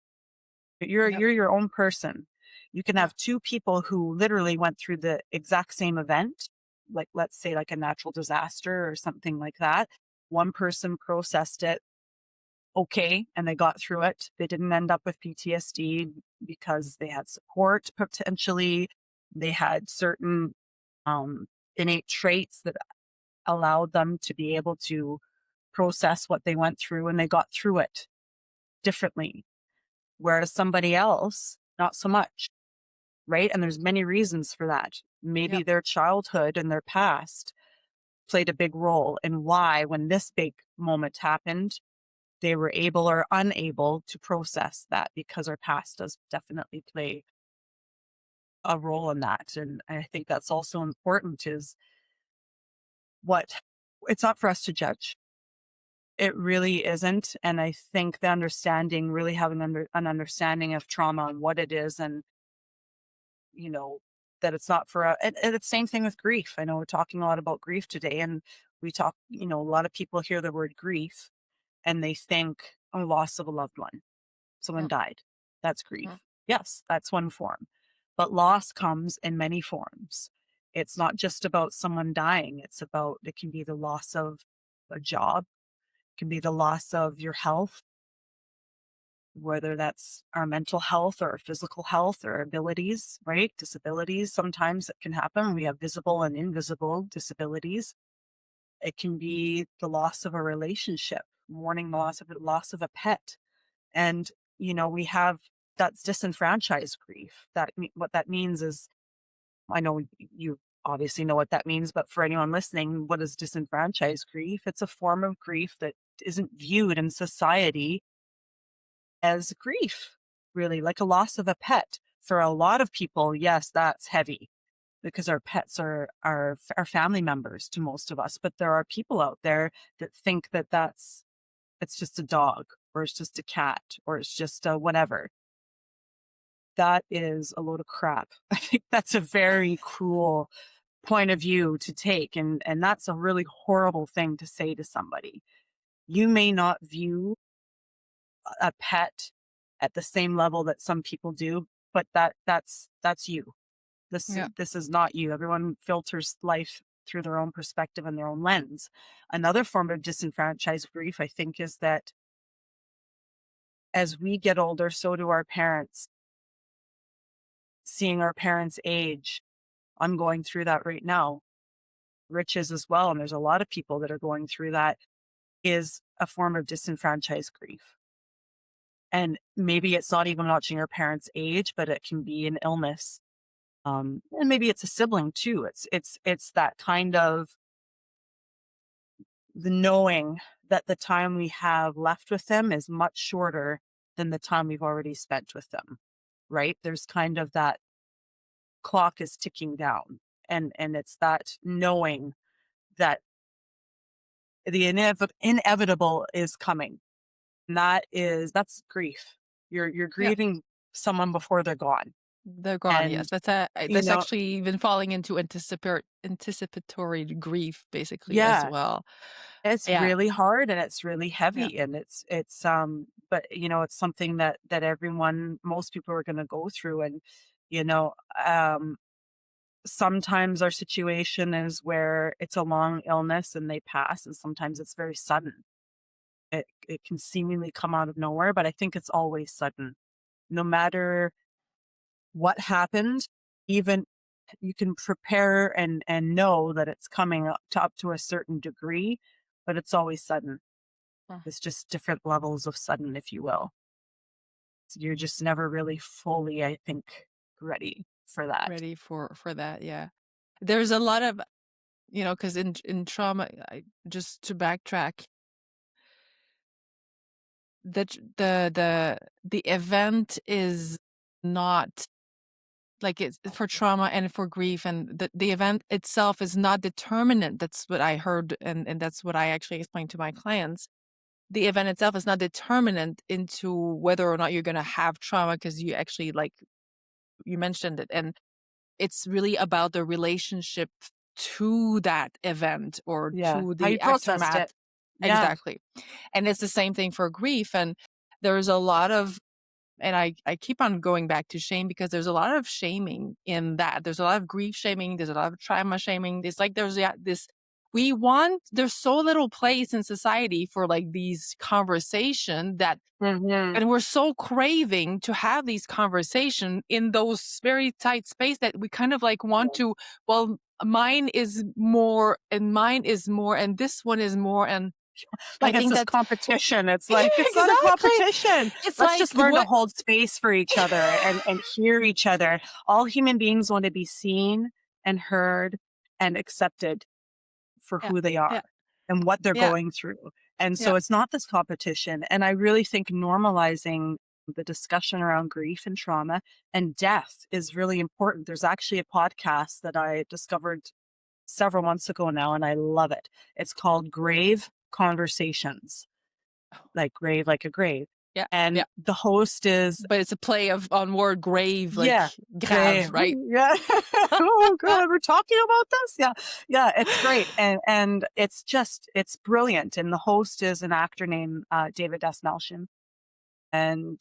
Yep. You're your own person. You can Yeah. have two people who literally went through the exact same event, like let's say like a natural disaster or something like that. One person processed it okay and they got through it. They didn't end up with PTSD because they had support potentially. They had certain um, innate traits that allowed them to be able to process what they went through and they got through it differently. Whereas somebody else, not so much, right? And there's many reasons for that. Maybe Yep. their childhood and their past played a big role in why, when this big moment happened, they were able or unable to process that, because our past does definitely play a role in that. And I think that's also important is what it's not for us to judge. It really isn't. And I think the understanding, really having an understanding of trauma and what it is, and, you know, that it's not for and it's same thing with grief. I know we're talking a lot about grief today, and we talk, a lot of people hear the word grief and they think a loss of a loved one. Someone Mm, died. That's mm, grief. Yes, that's one form. But loss comes in many forms. It's not just about someone dying. It can be the loss of a job, it can be the loss of your health, whether that's our mental health or our physical health or abilities, right? Disabilities. Sometimes it can happen. We have visible and invisible disabilities. It can be the loss of a relationship, mourning the loss of a pet. And, we have that's disenfranchised grief. What that means is, I know you obviously know what that means, but for anyone listening, what is disenfranchised grief? It's a form of grief that isn't viewed in society as grief, really, like a loss of a pet. for a lot of people, yes, that's heavy because our pets are family members to most of us. But there are people out there that think that it's just a dog, or it's just a cat, or it's just a whatever. That is a load of crap. I think that's a very cruel point of view to take, and that's a really horrible thing to say to somebody. You may not view a pet at the same level that some people do, but that's you. Yeah. This is not you. Everyone filters life through their own perspective and their own lens. Another form of disenfranchised grief, I think, is that as we get older, so do our parents. Seeing our parents age, I'm going through that right now. Rich is as well, and there's a lot of people that are going through that, is a form of disenfranchised grief. And maybe it's not even watching your parents age, but it can be an illness. And maybe it's a sibling too. It's that kind of the knowing that the time we have left with them is much shorter than the time we've already spent with them. Right? There's kind of that clock is ticking down. And it's that knowing that the inevitable is coming. And that's grief. You're Yeah. grieving someone before they're gone. They're gone. Yes. And you That's know, actually even falling into anticipatory grief basically as yeah, well. it's Yeah. really hard and it's really Yeah. heavy, and but it's something that most people are going to go through. And you know, um sometimes our situation is where it's a long illness and they pass, and sometimes it's very sudden. It can seemingly come out of nowhere, but I think it's always sudden. No matter what happened, even you can prepare and know that it's coming up to a certain degree, but it's always sudden. Uh, It's just different levels of sudden, if you will. So you're just never really fully, I think, ready for that. Ready for that. Yeah. There's a lot of, because in trauma, just to backtrack, the event is not like it's for trauma and for grief, and the event itself is not determinant. That's what I heard, and that's what I actually explain to my clients. The event itself is not determinant into whether or not you're going to have trauma, because you actually, like you mentioned it, and it's really about the relationship to that event or Yeah. to How you the processed aftermath. it. Yeah. Exactly. And it's the same thing for grief. And there's a lot of, and I keep on going back to shame, because there's a lot of shaming in that. There's a lot of grief shaming. There's a lot of trauma shaming. It's like there's so little place in society for like these conversation that, Hmm. and we're so craving to have these conversation in those very tight space that we kind of like want Yes. to, well, mine is more and mine is more and this one is more. And I Like it's think this that competition. It's yeah, like, it's not a exactly. competition. It's Let's like just learn to what hold space for each other and hear each other. All human beings want to be seen and heard and accepted for yeah, who they yeah, are and what they're yeah, going through. And yeah. so it's not this competition. And I really think normalizing the discussion around grief and trauma and death is really important. There's actually a podcast that I discovered several months ago now, and I love it. It's called Grave Conversations, like grave, like a grave. Yeah, And yeah. the host is, But it's a play on word grave, like yeah, grave, grave. right? Yeah. Oh god, we're talking about this. Yeah. Yeah, it's great. And it's brilliant. And the host is an actor named David Desmalchian. And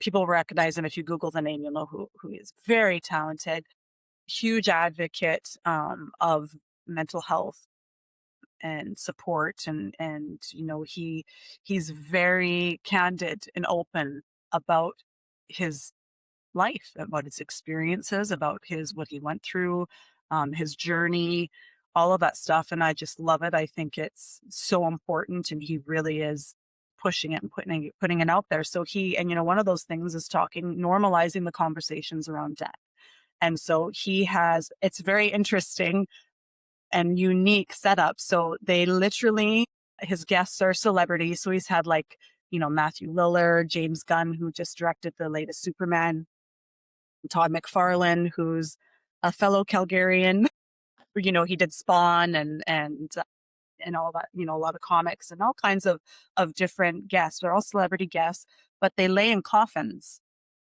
people recognize him. If you Google the name, you'll know who he is. Very talented, huge advocate of mental health and support. And he's very candid and open about his life, about his experiences, about his what he went through, his journey, all of that stuff. And I just love it. I think it's so important, and he really is pushing it and putting it out there. So one of those things is normalizing the conversations around death. And so it's very interesting and unique setup. So they literally, his guests are celebrities. So he's had like, Matthew Lillard, James Gunn, who just directed the latest Superman. Todd McFarlane, who's a fellow Calgarian. He did Spawn and all that, a lot of comics and all kinds of different guests. They're all celebrity guests, but they lay in coffins.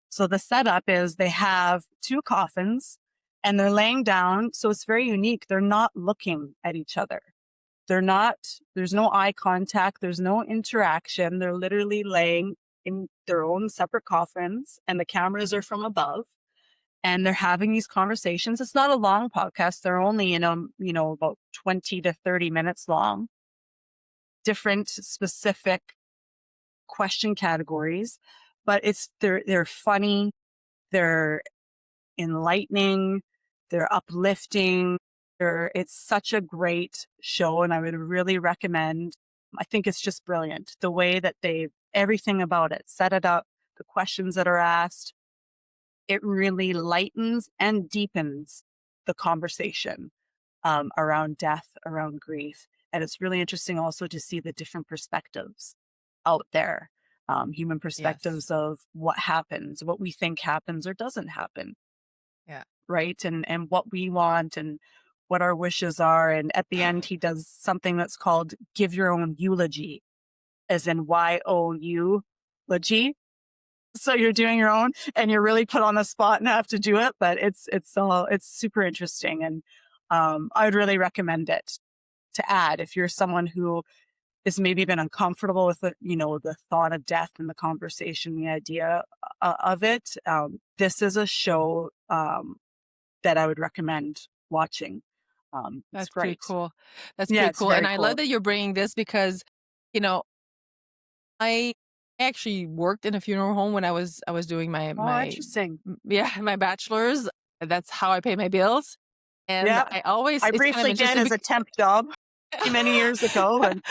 So the setup is they have two coffins and they're laying down. So it's very unique. They're not looking at each other. There's no eye contact. There's no interaction. They're literally laying in their own separate coffins and the cameras are from above and they're having these conversations. It's not a long podcast. They're only, about 20 to 30 minutes long, different specific question categories, but they're funny. They're enlightening, they're uplifting. It's such a great show, and I would really recommend. I think it's just brilliant the way that everything about it, set it up, the questions that are asked. It really lightens and deepens the conversation around death, around grief. And it's really interesting also to see the different perspectives out there, human Yes. perspectives of what happens, what we think happens or doesn't happen, Yeah. right? And what we want and what our wishes are. And at the end, he does something that's called give your own eulogy, as in YOU-logy. So you're doing your own and you're really put on the spot and have to do it, but it's super interesting. And I would really recommend it to add if you're someone who has maybe been uncomfortable with the thought of death and the conversation, the idea of it. This is a show that I would recommend watching. It's That's pretty great. cool. That's Yeah, pretty it's cool. very And I love cool. that you're bringing this because, you know, I actually worked in a funeral home when I was doing Oh, interesting. yeah, my bachelor's. That's how I pay my bills. And Yeah, I always I it's kind of briefly did interesting as a temp job many years ago, and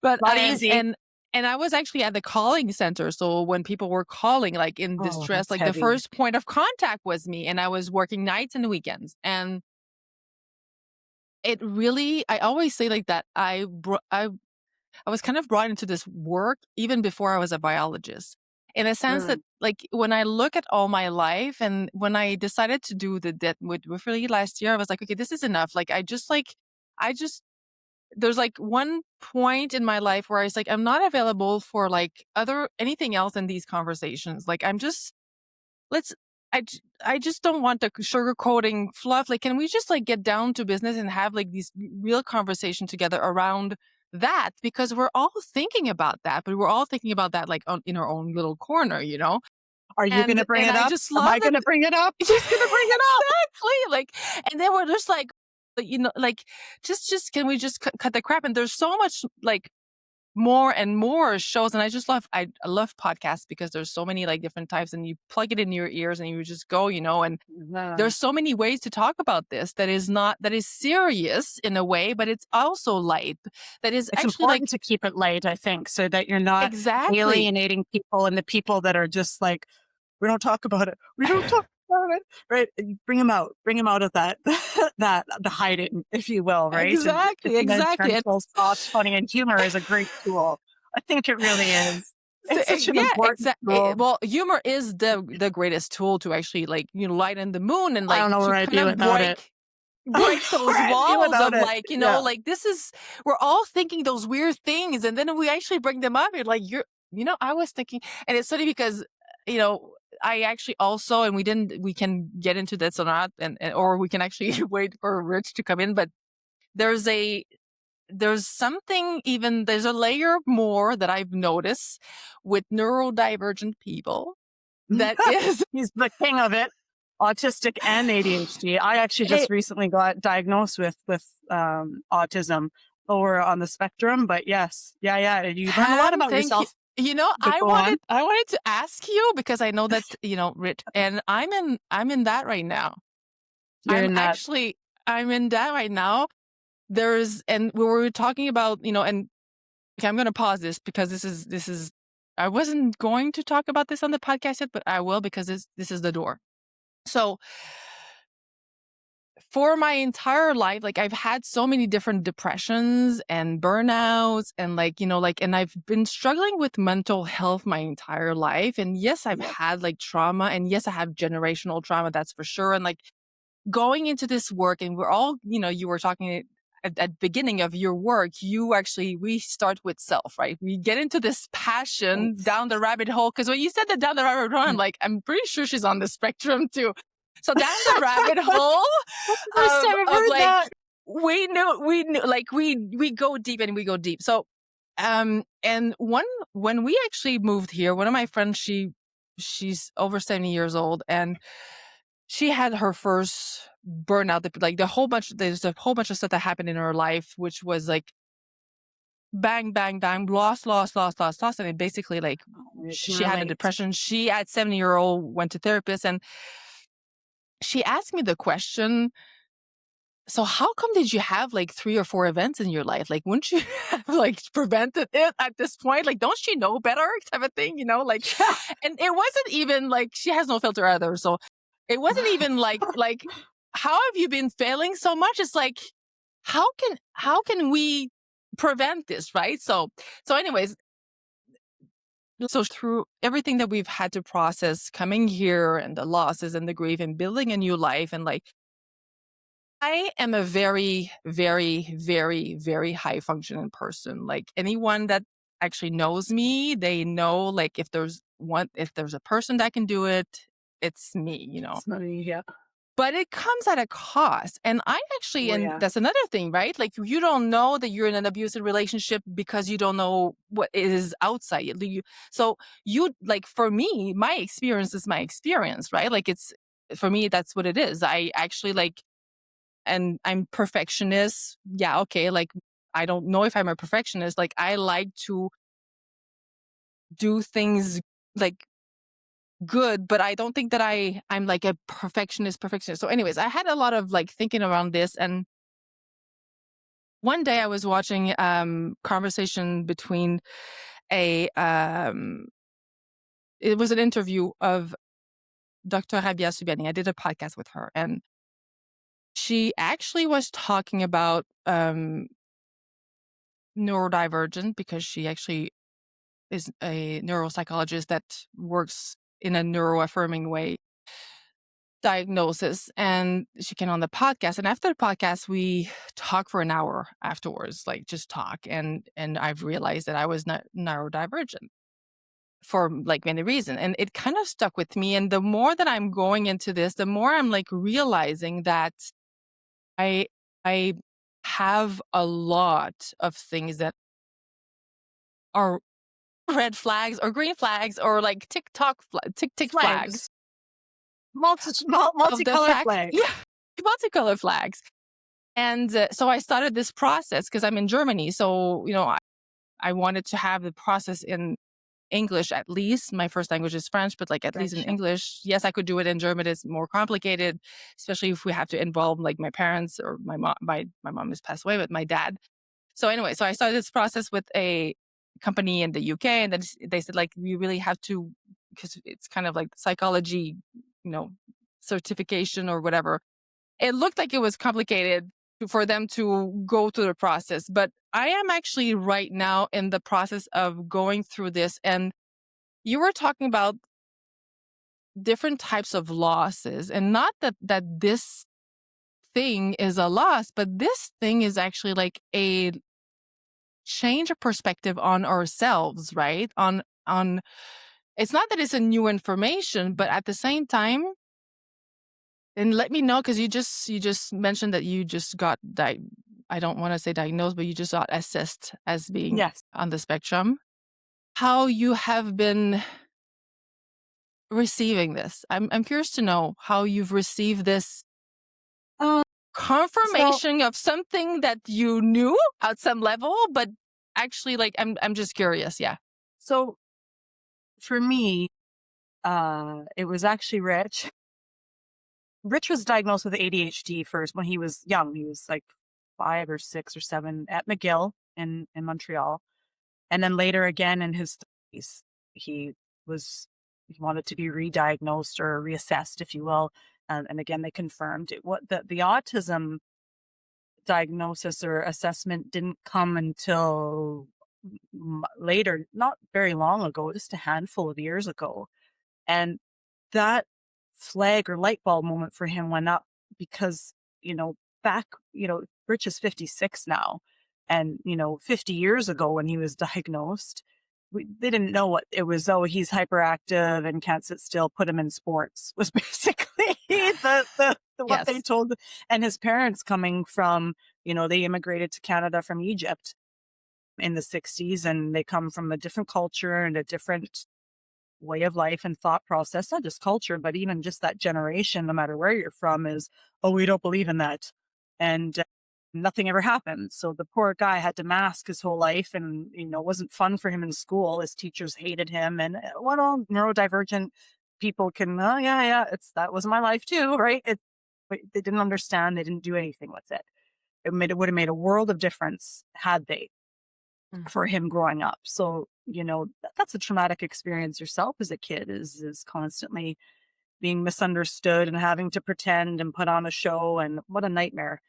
but not easy. and I was actually at the calling center. So when people were calling like in Oh, distress, that's like the heavy. first point of contact was me and I was working nights and weekends. And it really I always say like that I was kind of brought into this work even before I was a biologist. In a sense that Mm. like when I look at all my life and when I decided to do the debt with Really last year, I was like, okay, this is enough. I just there's like one point in my life where I was like, I'm not available for like other anything else in these conversations. Like I'm just let's I just don't want the sugarcoating fluff. Like, can we just like get down to business and have like these real conversation together around that? Because we're all thinking about that, but we're all thinking about that like in our own little corner, you know? Are you going to bring And it I up? just Am love I that going to bring it up? Who's going to bring it up? exactly. Like, and then we're just like, like just can we just cut the crap? And there's so much like more and more shows and I love podcasts because there's so many like different types and you plug it in your ears and you just go, and Yeah. there's so many ways to talk about this that is serious in a way, but it's also light. That is It's actually important like to keep it light, I think, so that you're not exactly. alienating people and the people that are just like, we don't talk about it. We don't talk about it. Right. And bring them out of that, the hiding, if you will. Right. And Exactly, it's meant exactly. And gentle, soft, funny, and humor is a great tool. I think it really is. so, It's such an yeah, important exactly. tool. Well, humor is the greatest tool to actually like, lighten the moon and I don't like know where to I'd kind be of without it. I don't break know those where I'd be walls without of it. like, Yeah. like we're all thinking those weird things and then we actually bring them up. You're like, I was thinking, and it's funny because, you know, I actually also, and we can get into this or not, or we can actually wait for Rich to come in, but there's a, there's a layer more that I've noticed with neurodivergent people that is, He's the king of it, autistic and ADHD. I actually it, just recently got diagnosed with autism over on the spectrum, but yes, yeah. You learn a lot Pam, about thank you. yourself. But I go on. wanted to ask you because I know that, Rich, and I'm in that right now. You're I'm in that. actually, I'm in that right now. And we were talking about, and okay, I'm going to pause this because this is, I wasn't going to talk about this on the podcast yet, but I will because this is the door. So for my entire life, like I've had so many different depressions and burnouts and and I've been struggling with mental health my entire life. And yes, I've Yep. had like trauma, and yes, I have generational trauma, that's for sure. And like going into this work, and we're all, you were talking at beginning of your work, we start with self, right? We get into this passion Yes. down the rabbit hole. Cause when you said that down the rabbit hole, I'm like, I'm pretty sure she's on the spectrum too. So down the rabbit hole That's the first time I've of heard like, that. we knew, like we go deep and we go deep. So, and when we actually moved here, one of my friends, she's over 70 years old, and she had her first burnout, there's a whole bunch of stuff that happened in her life, which was like bang, bang, bang, loss, loss, loss, loss, loss. And it basically like I can she had a relate. depression. She at 70-year-old went to therapist, and she asked me the question, so how come did you have like 3 or 4 events in your life? Like, wouldn't you have like prevented it at this point? Like, don't she know better type of thing, like, and it wasn't even like, she has no filter either. So it wasn't even like, how have you been failing so much? It's like, how can we prevent this? Right. So anyways, so through everything that we've had to process coming here and the losses and the grief and building a new life, and like, I am a very, very, very, very high functioning person. Like anyone that actually knows me, they know like if there's a person that can do it, it's me. It's funny, yeah. But it comes at a cost. And Oh, and yeah. that's another thing, right? Like you don't know that you're in an abusive relationship because you don't know what is outside. So you, like, for me, my experience is my experience, right? Like for me, that's what it is. I actually like, and I'm perfectionist. Yeah, okay. Like, I don't know if I'm a perfectionist. Like, I like to do things like good, but I don't think that I'm like a perfectionist. So anyways, I had a lot of like thinking around this. And one day I was watching conversation between a it was an interview of Dr. Rabia Subiani. I did a podcast with her, and she actually was talking about neurodivergent, because she actually is a neuropsychologist that works in a neuroaffirming way diagnosis. And she came on the podcast, and after the podcast we talked for an hour afterwards, like just talk. And I've realized that I was not neurodivergent for like many reasons, and it kind of stuck with me. And the more that I'm going into this, the more I'm like realizing that I I have a lot of things that are red flags or green flags or like tick tick flags Flags. of the Multicolored fact, flags. yeah, multicolor flags. And so I started this process because I'm in Germany. So, I wanted to have the process in English at least. My first language is French, but like at least in French, yeah. English. Yes, I could do it in German. It's more complicated, especially if we have to involve like my parents or my mom. My mom has passed away, but my dad. So anyway, so I started this process with a company in the UK, and then they said like, we really have to, because it's kind of like psychology, you know, certification or whatever. It looked like it was complicated for them to go through the process, but I am actually right now in the process of going through this. And you were talking about different types of losses, and not that this thing is a loss, but this thing is actually like a change of perspective on ourselves, right? On It's not that it's a new information, but at the same time, and let me know, because you just mentioned that you just got I don't want to say diagnosed, but you just got assessed as being Yes. on the spectrum. How you have been receiving this? I'm curious to know how you've received this Um, so confirmation of something that you knew at some level, but actually, like, I'm just curious. Yeah. so for me, it was actually Rich. Rich was diagnosed with ADHD first when he was young. He was like 5 or 6 or 7 at McGill in Montreal. And then later again in his 30s, he was he wanted to be re-diagnosed or reassessed, if you will, And again, they confirmed it. What the autism diagnosis or assessment didn't come until later, not very long ago, just a handful of years ago. And that flag or light bulb moment for him went up because, back, Rich is 56 now. And, 50 years ago when he was diagnosed, they didn't know what it was. Oh, he's hyperactive and can't sit still, put him in sports was basically what they Yes. told. And his parents coming from, they immigrated to Canada from Egypt in the 60s, and they come from a different culture and a different way of life and thought process, not just culture, but even just that generation, no matter where you're from, is, oh, we don't believe in that. And nothing ever happened. So the poor guy had to mask his whole life, and, it wasn't fun for him in school. His teachers hated him. And what all neurodivergent people can, oh, yeah, that was my life too, right? But they didn't understand. They didn't do anything with it. It would have made a world of difference had they, Mm. for him growing up. So, that's a traumatic experience yourself as a kid, is constantly being misunderstood and having to pretend and put on a show, and what a nightmare.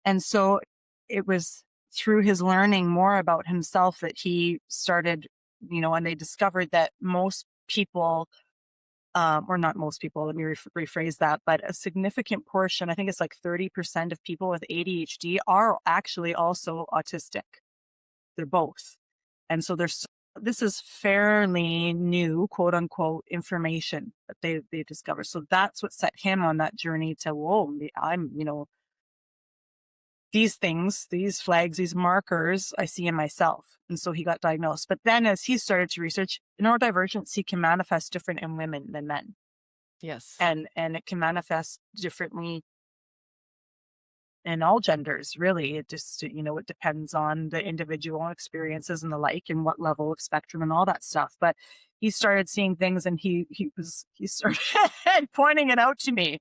And so it was through his learning more about himself that he started, and they discovered that most people, or not most people, let me rephrase that, but a significant portion, I think it's like 30% of people with ADHD are actually also autistic. They're both. And so this is fairly new, quote unquote, information that they discovered. So that's what set him on that journey to, whoa, I'm, these things, these flags, these markers I see in myself. And so he got diagnosed. But then as he started to research, neurodivergency can manifest different in women than men. Yes. And it can manifest differently in all genders, really. It just, it depends on the individual experiences and the like, and what level of spectrum and all that stuff. But he started seeing things, and he started pointing it out to me.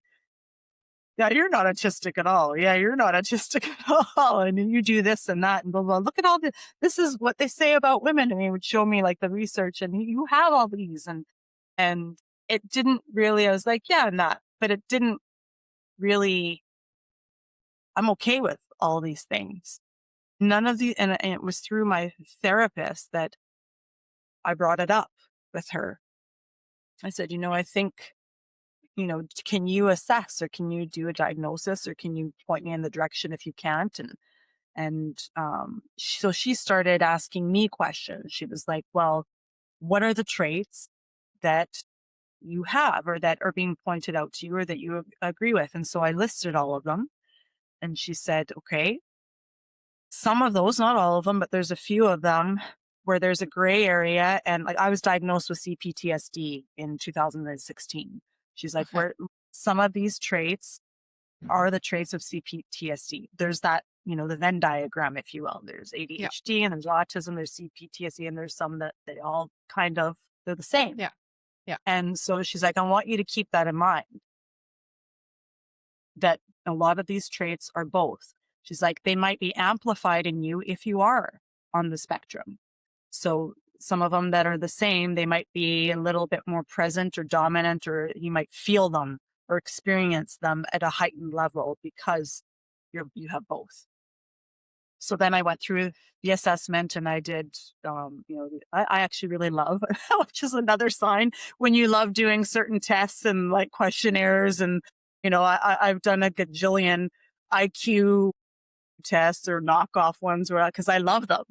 Yeah, you're not autistic at all. Yeah, you're not autistic at all. And you do this and that and blah, blah. Look at all this is what they say about women. And he would show me like the research, and you have all these. And it didn't really, I was like, yeah, not, but it didn't really, I'm okay with all these things. None of the, and it was through my therapist that I brought it up with her. I said, I think, can you assess, or can you do a diagnosis, or can you point me in the direction if you can't? So she started asking me questions. She was like, well, what are the traits that you have, or that are being pointed out to you, or that you agree with? And so I listed all of them. And she said, okay, some of those, not all of them, but there's a few of them where there's a gray area. And like, I was diagnosed with CPTSD in 2016. She's like, Okay. where some of these traits are the traits of CPTSD. There's that, the Venn diagram, if you will. There's Yeah. ADHD, and there's autism, there's CPTSD, and there's some that they all kind of, they're the same. Yeah. Yeah. And so she's like, I want you to keep that in mind, that a lot of these traits are both. She's like, they might be amplified in you if you are on the spectrum. So some of them that are the same, they might be a little bit more present or dominant, or you might feel them or experience them at a heightened level because you have both. So then I went through the assessment, and I did, I actually really love, which is another sign when you love doing certain tests and like questionnaires. And, I've done a gajillion IQ tests or knockoff ones, because I love them.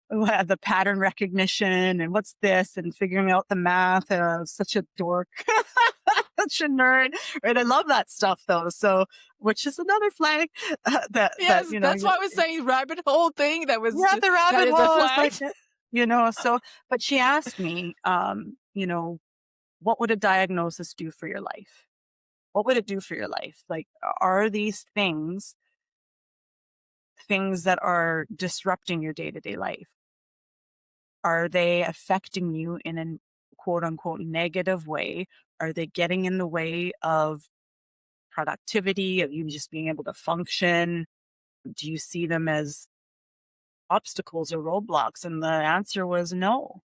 The pattern recognition and what's this, and figuring out the math. Such a dork, such a nerd, right? I love that stuff though. So, which is another flag that Yes, that's what I was saying. Rabbit hole thing. That was yeah, the that rabbit is a hole is flag. like, So, but she asked me, what would a diagnosis do for your life? What would it do for your life? Like, are these things that are disrupting your day-to-day life? Are they affecting you in a quote unquote negative way? Are they getting in the way of productivity, of you just being able to function? Do you see them as obstacles or roadblocks? And the answer was no,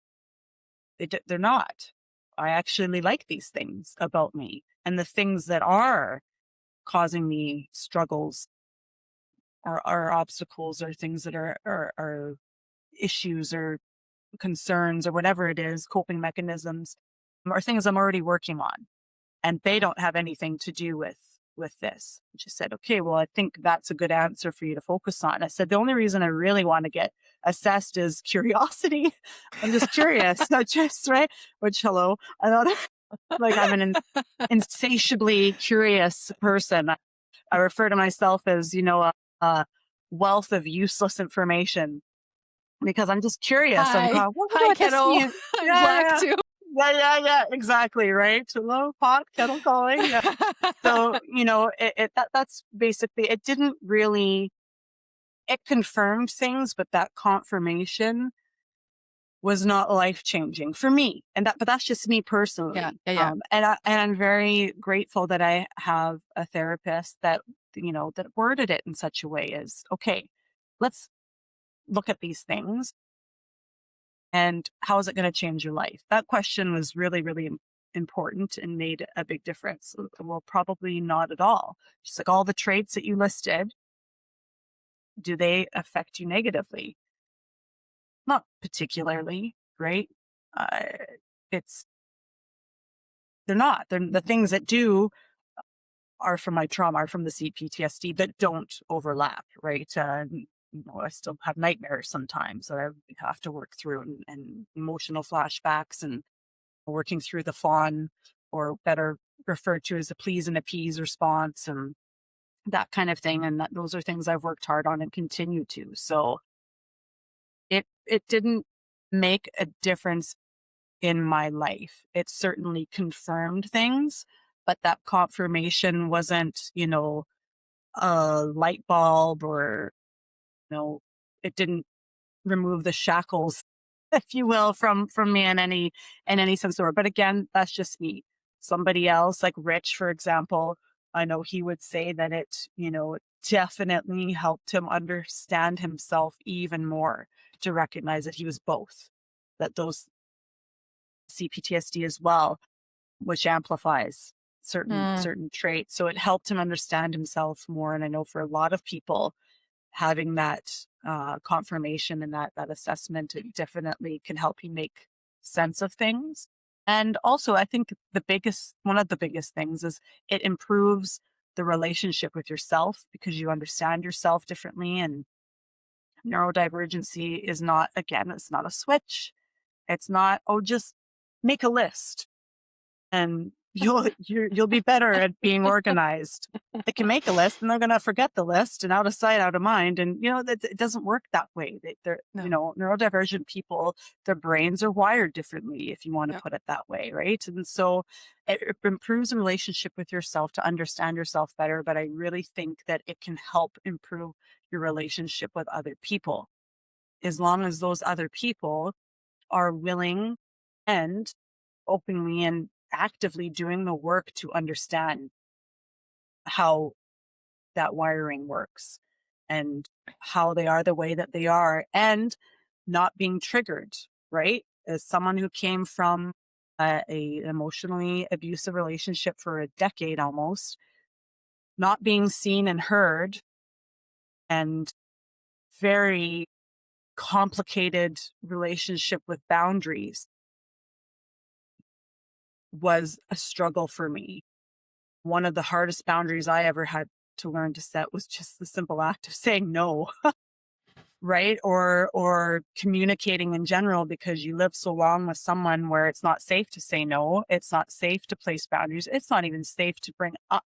they're not. I actually like these things about me. And the things that are causing me struggles or obstacles or things that are issues or concerns or whatever it is, coping mechanisms, or things I'm already working on. And they don't have anything to do with this. She said, okay, well, I think that's a good answer for you to focus on. I said, the only reason I really want to get assessed is curiosity. I'm just curious. Not just, right? Which, hello, I don't like I'm an insatiably curious person. I refer to myself as, a wealth of useless information because I'm just curious. I'm Hi. going, what Hi, would this Kettle. mean? I'm Yeah, black yeah. too. Yeah, exactly, right? Hello, pot, kettle calling. Yeah. So, that's basically, it didn't really, it confirmed things, but that confirmation was not life changing for me. But that's just me Yeah, personally. yeah, yeah. And I'm very grateful that I have a therapist that, that worded it in such a way as, okay, let's look at these things and how is it going to change your life? That question was really, really important and made a big difference. Well, probably not at all. Just like all the traits that you listed, do they affect you negatively? Not particularly, right? Uh, it's they're not. They're the things that do are from my trauma, are from the CPTSD that don't overlap, right? I still have nightmares sometimes that I have to work through and emotional flashbacks and working through the fawn, or better referred to as a please and appease response and that kind of thing. And those are things I've worked hard on and continue to. So it didn't make a difference in my life. It certainly confirmed things, but that confirmation wasn't, a light bulb or, it didn't remove the shackles, if you will, from me in any sense of the word. But again, that's just me. Somebody else, like Rich, for example, I know he would say that it, definitely helped him understand himself even more, to recognize that he was both, that those CPTSD as well, which amplifies certain Mm, certain traits. So it helped him understand himself more. And I know for a lot of people, having that confirmation and that assessment, it definitely can help you make sense of things. And also, I think one of the biggest things is it improves the relationship with yourself because you understand yourself differently. And neurodivergency is not, again, it's not a switch. It's not, oh, just make a list and you'll be better at being organized. They can make a list and they're going to forget the list, and out of sight, out of mind. And that it doesn't work that way. They're no. neurodivergent people, their brains are wired differently, if you want to Yep. put it that way, right? And so it improves a relationship with yourself to understand yourself better. But I really think that it can help improve your relationship with other people, as long as those other people are willing and openly and actively doing the work to understand how that wiring works and how they are the way that they are, and not being triggered, right? As someone who came from a emotionally abusive relationship for a decade almost, not being seen and heard, and very complicated relationship with boundaries was a struggle for me. One of the hardest boundaries I ever had to learn to set was just the simple act of saying no, right? Or communicating in general, because you live so long with someone where it's not safe to say no, it's not safe to place boundaries, it's not even safe to bring up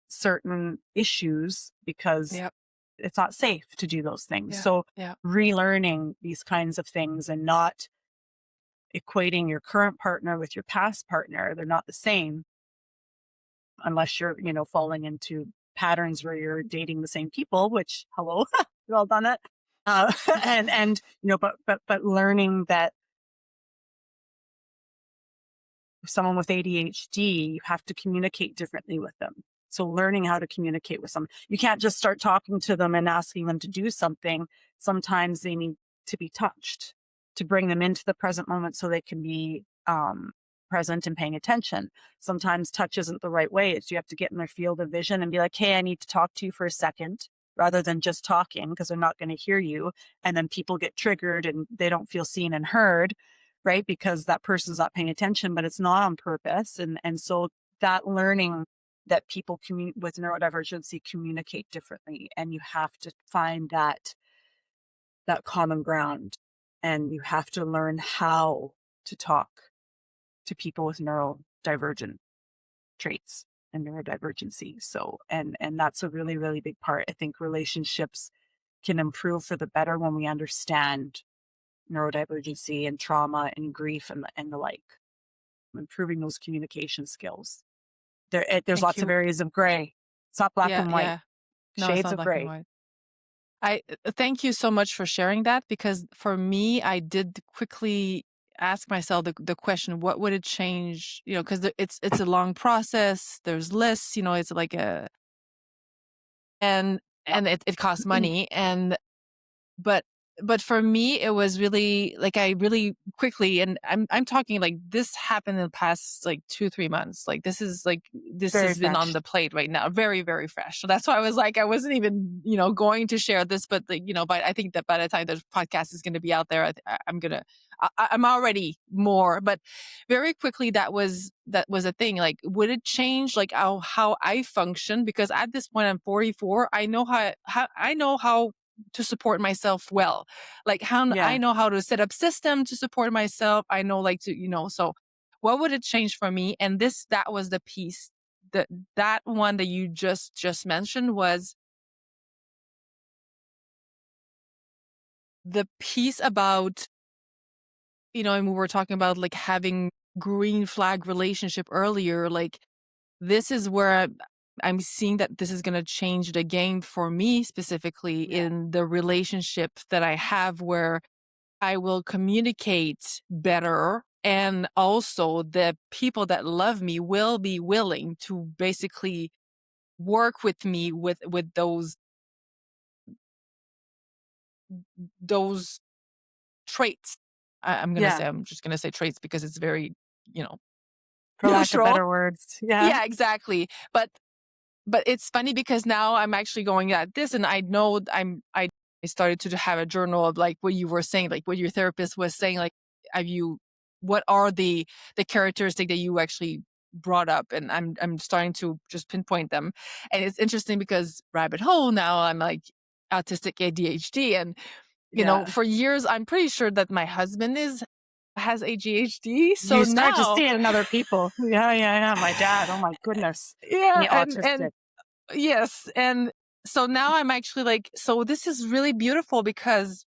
certain issues because Yep. it's not safe to do those things. Yeah. So Yeah. relearning these kinds of things and not equating your current partner with your past partner, they're not the same, unless you're, falling into patterns where you're dating the same people, which, hello, we've all done it. And, but learning that someone with ADHD, you have to communicate differently with them. So learning how to communicate with them, you can't just start talking to them and asking them to do something. Sometimes they need to be touched to bring them into the present moment so they can be, present and paying attention. Sometimes touch isn't the right way. It's you have to get in their field of vision and be like, hey, I need to talk to you for a second, rather than just talking because they're not going to hear you. And then people get triggered and they don't feel seen and heard, right? Because that person's not paying attention, but it's not on purpose. And so that learning that people with neurodivergency communicate differently, and you have to find that common ground, and you have to learn how to talk to people with neurodivergent traits and neurodivergency. So, and that's a really, really big part. I think relationships can improve for the better when we understand neurodivergency and trauma and grief and the like. Improving those communication skills. There's Thank lots of you. areas of gray. It's not black Yeah, and white. yeah. No, it's Shades not of black and gray. white. Thank you so much for sharing that, because for me, I did quickly ask myself the question, what would it change? You know, because it's a long process. There's lists, you know, it's like a and Yep. it costs money, and but but for me, it was really like I really quickly, and I'm talking like this happened in the past like 2-3 months. Like this Very has been on fresh. the plate right now, very very fresh. So that's why I was like I wasn't even going to share this, but but I think that by the time the podcast is going to be out there, I'm gonna I'm already more, but very quickly that was a thing. Like, would it change like how I function? Because at this point I'm 44. I know how I know how to support myself well, like how I Yeah. know how to set up system to support myself. I know like to so what would it change for me? And that was the piece, that one that you just mentioned was the piece about and we were talking about like having green flag relationship earlier. Like, this is where I'm seeing that this is going to change the game for me, specifically Yeah. in the relationship that I have, where I will communicate better. And also, the people that love me will be willing to basically work with me with those traits. Yeah. I'm just gonna say traits because it's very, you know, For lack of neutral. better words. Yeah. Yeah, exactly. But it's funny because now I'm actually going at this, and I know I started to have a journal of like what you were saying, like what your therapist was saying, like have you what are the characteristic that you actually brought up, and I'm starting to just pinpoint them. And it's interesting because rabbit hole now I'm like autistic ADHD, and Yeah. for years I'm pretty sure that my husband has ADHD. So You start to now see it in other people. Yeah, yeah, yeah. My dad, oh my goodness. yeah, The and autistic. yes, and so now I'm actually like, so this is really beautiful because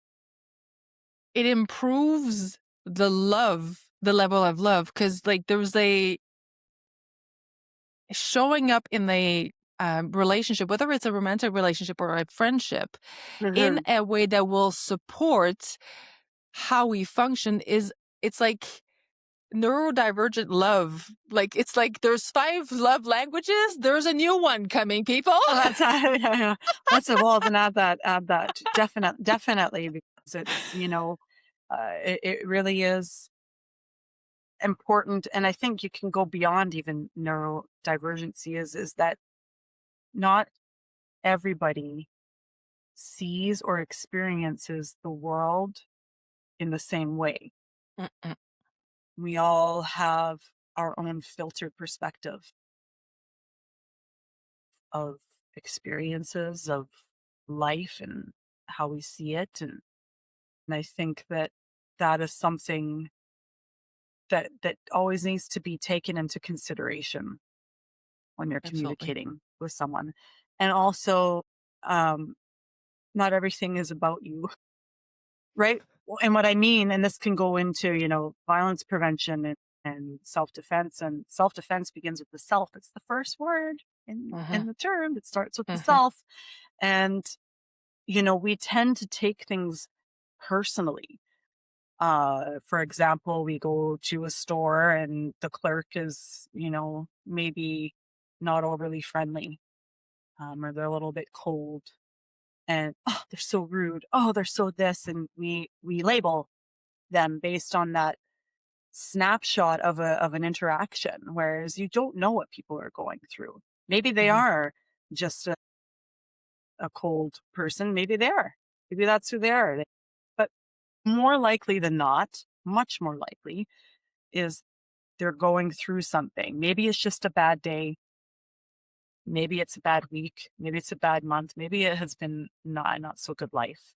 it improves the level of love. Because like there's a showing up in a relationship, whether it's a romantic relationship or a friendship, in Mhm. a way that will support how we function. It's like neurodivergent love. Like, it's like there's 5 love languages. There's a new one coming, people. Oh, that's yeah, yeah. Let's well then add that. Definitely because it's, it really is important. And I think you can go beyond even neurodivergency is that not everybody sees or experiences the world in the same way. Mm-mm. We all have our own filtered perspective of experiences of life and how we see it. And I think that that is something that always needs to be taken into consideration when you're Absolutely. communicating with someone. And also, um, not everything is about you, right? And what I mean, and this can go into, violence prevention and self-defense. And self-defense begins with the self. It's the first word in Mhm. the term. It starts with the Mhm. self. And, we tend to take things personally. For example, we go to a store and the clerk is, maybe not overly friendly, or they're a little bit cold, and oh, they're so rude. Oh, they're so this, and we label them based on that snapshot of an interaction, whereas you don't know what people are going through. Maybe they Mhm. are just a cold person. Maybe they are. Maybe that's who they are. But more likely than not, much more likely, is they're going through something. Maybe it's just a bad day. Maybe it's a bad week. Maybe it's a bad month. Maybe it has been not so good life,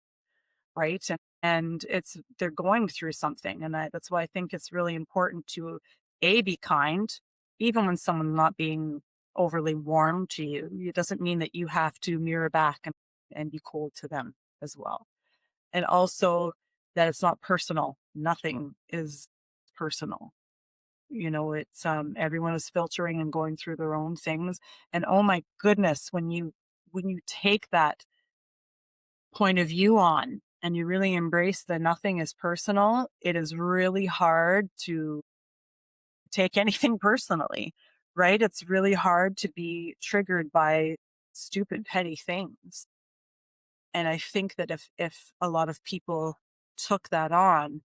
right? And it's they're going through something, and that's why I think it's really important to be kind, even when someone's not being overly warm to you. It doesn't mean that you have to mirror back and be cold to them as well. And also that it's not personal. Nothing is personal. It's everyone is filtering and going through their own things. And oh my goodness, when you take that point of view on and you really embrace that nothing is personal, it is really hard to take anything personally, right? It's really hard to be triggered by stupid petty things. And I think that if a lot of people took that on,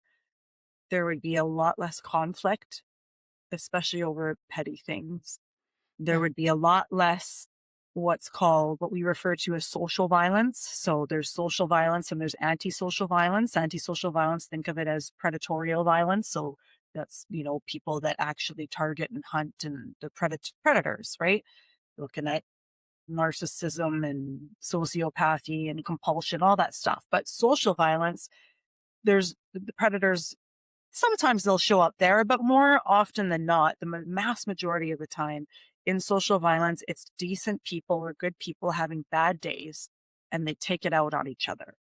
there would be a lot less conflict, especially over petty things. There Yeah. would be a lot less what we refer to as social violence. So there's social violence and there's antisocial violence. Antisocial violence, think of it as predatorial violence. So that's, people that actually target and hunt and the predators, right? Looking at narcissism and sociopathy and compulsion, all that stuff. But social violence, there's the predators. Sometimes they'll show up there, but more often than not, the mass majority of the time in social violence, it's decent people or good people having bad days and they take it out on each other.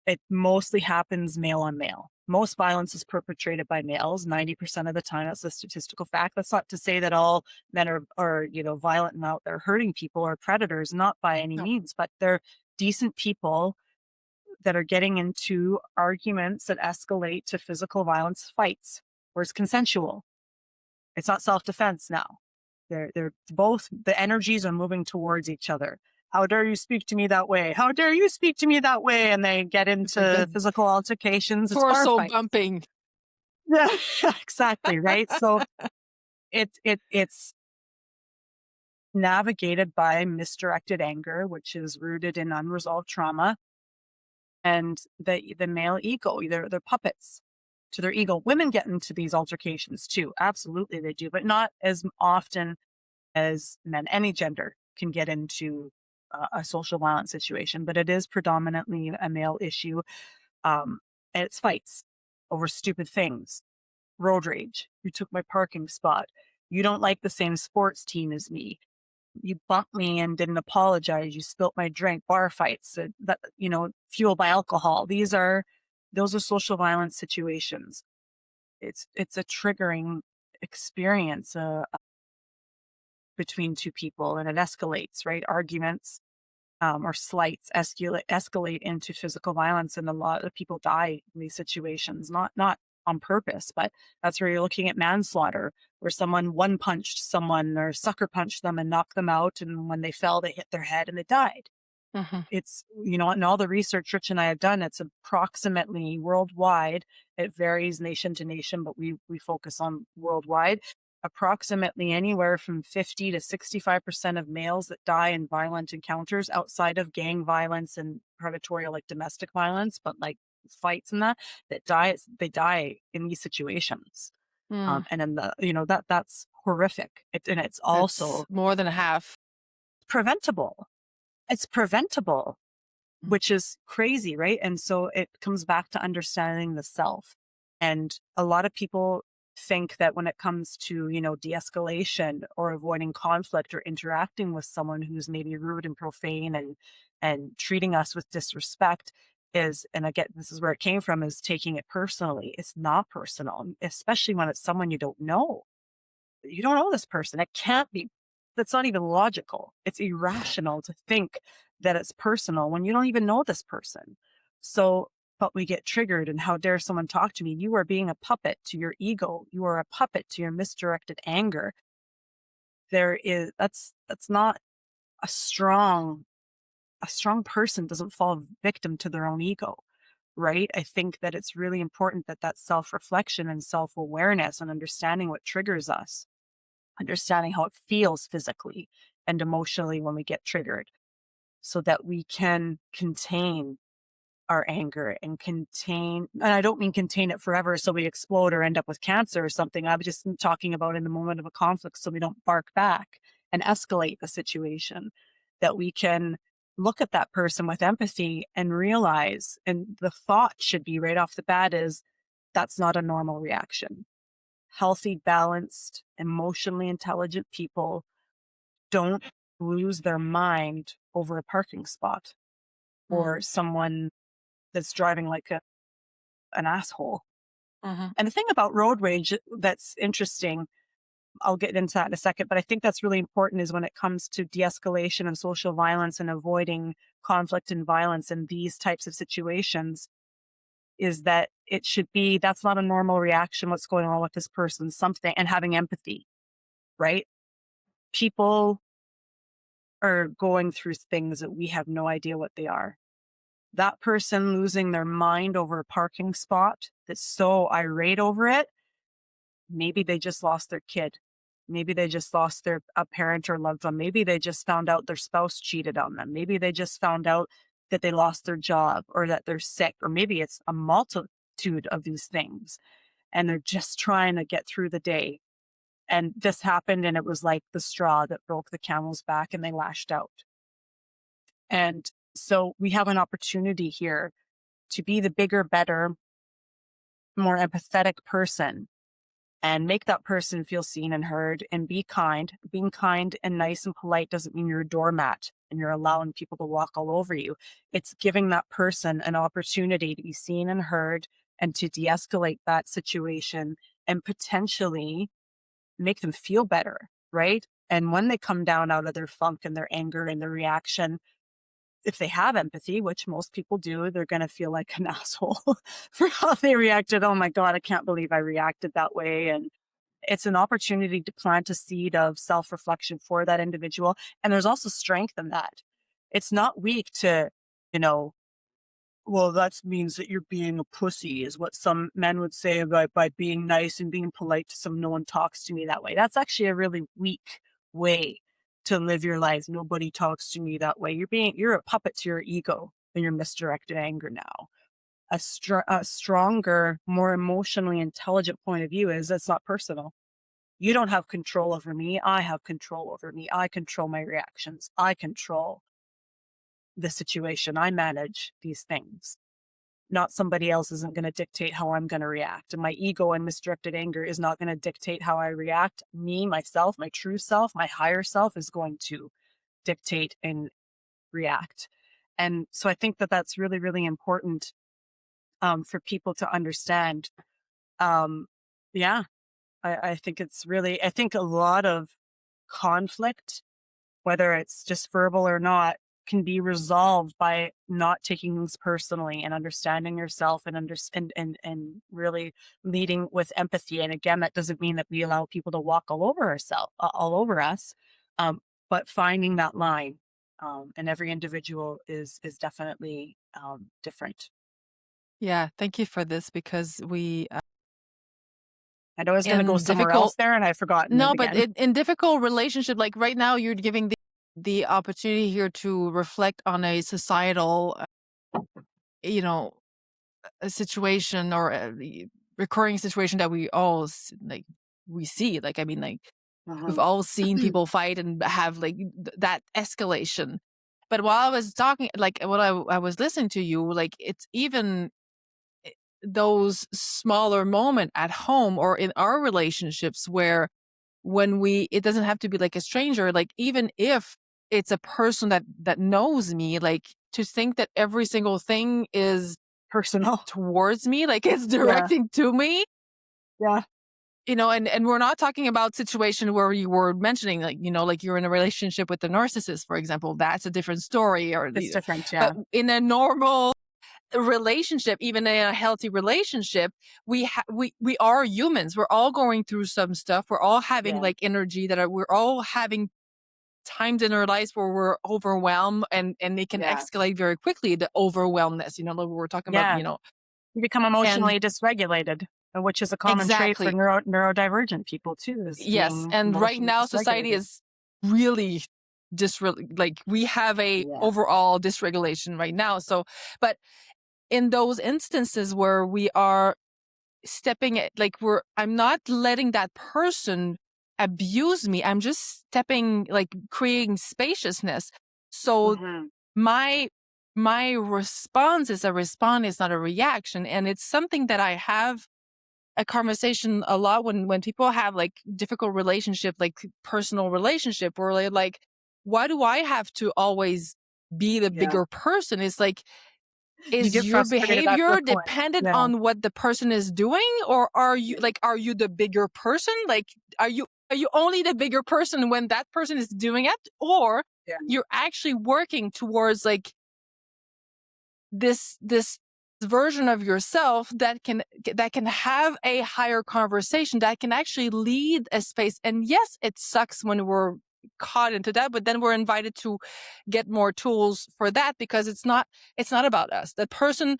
It mostly happens male on male. Most violence is perpetrated by males 90% of the time. That's a statistical fact. That's not to say that all men are violent and out there hurting people or predators, not by any No. means, but they're decent people that are getting into arguments that escalate to physical violence fights, where it's consensual. It's not self-defense now. They're both the energies are moving towards each other. How dare you speak to me that way? How dare you speak to me that way? And they get It's like into the physical altercations. It's bar torso fights. bumping. Yeah, exactly. Right. So it's navigated by misdirected anger, which is rooted in unresolved trauma and the male ego. They're puppets to their ego. Women get into these altercations too. Absolutely they do, but not as often as men. Any gender can get into a social violence situation, but it is predominantly a male issue. And it's fights over stupid things. Road rage. You took my parking spot. You don't like the same sports team as me. You bumped me and didn't apologize. You spilt my drink. Bar fights that fueled by alcohol. Those are social violence situations. It's a triggering experience between two people, and it escalates. Right, arguments or slights escalate into physical violence, and a lot of people die in these situations. Not on purpose, but that's where you're looking at manslaughter, where someone one punched someone or sucker punched them and knocked them out, and when they fell, they hit their head and they died. Mhm. It's, and all the research Rich and I have done, it's approximately worldwide. It varies nation to nation, but we focus on worldwide. Approximately anywhere from 50 to 65% of males that die in violent encounters outside of gang violence and predatory, like domestic violence, but like fights and they die in these situations. Mm. And then that's horrific. And it's It's also more than half. preventable. It's preventable, Mm. which is crazy, right? And so it comes back to understanding the self. And a lot of people think that when it comes to, de-escalation or avoiding conflict or interacting with someone who's maybe rude and profane and treating us with disrespect and again, this is where it came from, is taking it personally. It's not personal, especially when it's someone you don't know. You don't know this person. It can't be. That's not even logical. It's irrational to think that it's personal when you don't even know this person. So, but we get triggered, and how dare someone talk to me? You are being a puppet to your ego. You are a puppet to your misdirected anger. That's not a strong person doesn't fall victim to their own ego. right? I think that it's really important that that self-reflection and self-awareness and understanding what triggers us, understanding how it feels physically and emotionally when we get triggered, so that we can contain our anger and contain, and I don't mean contain it forever so we explode or end up with cancer or something. I'm just talking about in the moment of a conflict so we don't bark back and escalate the situation, that we can look at that person with empathy and realize, and the thought should be right off the bat is, that's not a normal reaction. Healthy, balanced, emotionally intelligent people don't lose their mind over a parking spot or Mm, someone that's driving like an asshole. mhm, And the thing about road rage that's interesting, I'll get into that in a second, but I think that's really important is when it comes to de-escalation and social violence and avoiding conflict and violence in these types of situations, is that it should be, that's not a normal reaction. What's going on with this person, something, and having empathy, right? People are going through things that we have no idea what they are. That person losing their mind over a parking spot that's so irate over it, maybe they just lost their kid. Maybe they just lost their a parent or loved one. Maybe they just found out their spouse cheated on them. Maybe they just found out that they lost their job or that they're sick, or maybe it's a multitude of these things and they're just trying to get through the day. And this happened and it was like the straw that broke the camel's back and they lashed out. And so we have an opportunity here to be the bigger, better, more empathetic person and make that person feel seen and heard and be kind. Being kind and nice and polite doesn't mean you're a doormat and you're allowing people to walk all over you. It's giving that person an opportunity to be seen and heard and to de-escalate that situation and potentially make them feel better, right? And when they come down out of their funk and their anger and their reaction, if they have empathy, which most people do, they're going to feel like an asshole for how they reacted. Oh my God, I can't believe I reacted that way. And it's an opportunity to plant a seed of self-reflection for that individual. And there's also strength in that. It's not weak to, you know, well, that means that you're being a pussy, is what some men would say about by being nice and being polite to some, no one talks to me that way. That's actually a really weak way to live your life. Nobody talks to me that way. You're a puppet to your ego and your misdirected anger now. A stronger, more emotionally intelligent point of view is it's not personal. You don't have control over me. I have control over me. I control my reactions. I control the situation. I manage these things. Not somebody else isn't going to dictate how I'm going to react. And my ego and misdirected anger is not going to dictate how I react. Me, myself, my true self, my higher self is going to dictate and react. And so I think that that's really, really important for people to understand. Um, yeah, I think it's really, I think a lot of conflict, whether it's just verbal or not, can be resolved by not taking things personally and understanding yourself and and really leading with empathy. And again, that doesn't mean that we allow people to walk all over ourselves, all over us, but finding that line. And every individual is definitely different. yeah, thank you for this because we, I know I was going to go in somewhere difficult else there, and I've forgotten it no, but again. in difficult relationship, like right now, you're giving the opportunity here to reflect on a societal, you know, a situation or the recurring situation that we all like we see. Like, I mean, like we've Mhm. all seen people fight and have like that escalation. But while I was talking, like while I was listening to you, like it's even those smaller moment at home or in our relationships where when we it doesn't have to be like a stranger, like even if it's a person that knows me, like to think that every single thing is Personal. towards me, like it's Yeah. directing to me, Yeah. and we're not talking about situation where you were mentioning, like, like you're in a relationship with a narcissist, for example. That's a different story, or It's different. but Yeah. in a normal relationship, even in a healthy relationship, we are humans. We're all going through some stuff. We're all having Yeah. like energy that we're all having times in our lives where we're overwhelmed and it can Yeah. escalate very quickly, the overwhelmness, like we're talking about, Yeah. You become and emotionally dysregulated, which is a common trait for exactly. neurodivergent people too, is Yes. being And right emotionally now society dysregulated. is really like we have a Yeah. overall dysregulation right now. So, but in those instances where we are stepping it, like I'm not letting that person abuse me. I'm just stepping, like creating spaciousness. So Hmm. my my response is a response, it's not a reaction. And it's something that I have a conversation a lot when people have like difficult relationship, like personal relationship, where they're like, why do I have to always be the Yeah. bigger person? It's like, You is get your frustrated after a behavior point. dependent Yeah. on what the person is doing, or are you the bigger person? Like, are you only the bigger person when that person is doing it, or Yeah. you're actually working towards like this version of yourself that can have a higher conversation, that can actually lead a space? And yes, it sucks when we're caught into that, but then we're invited to get more tools for that, because it's not about us. The person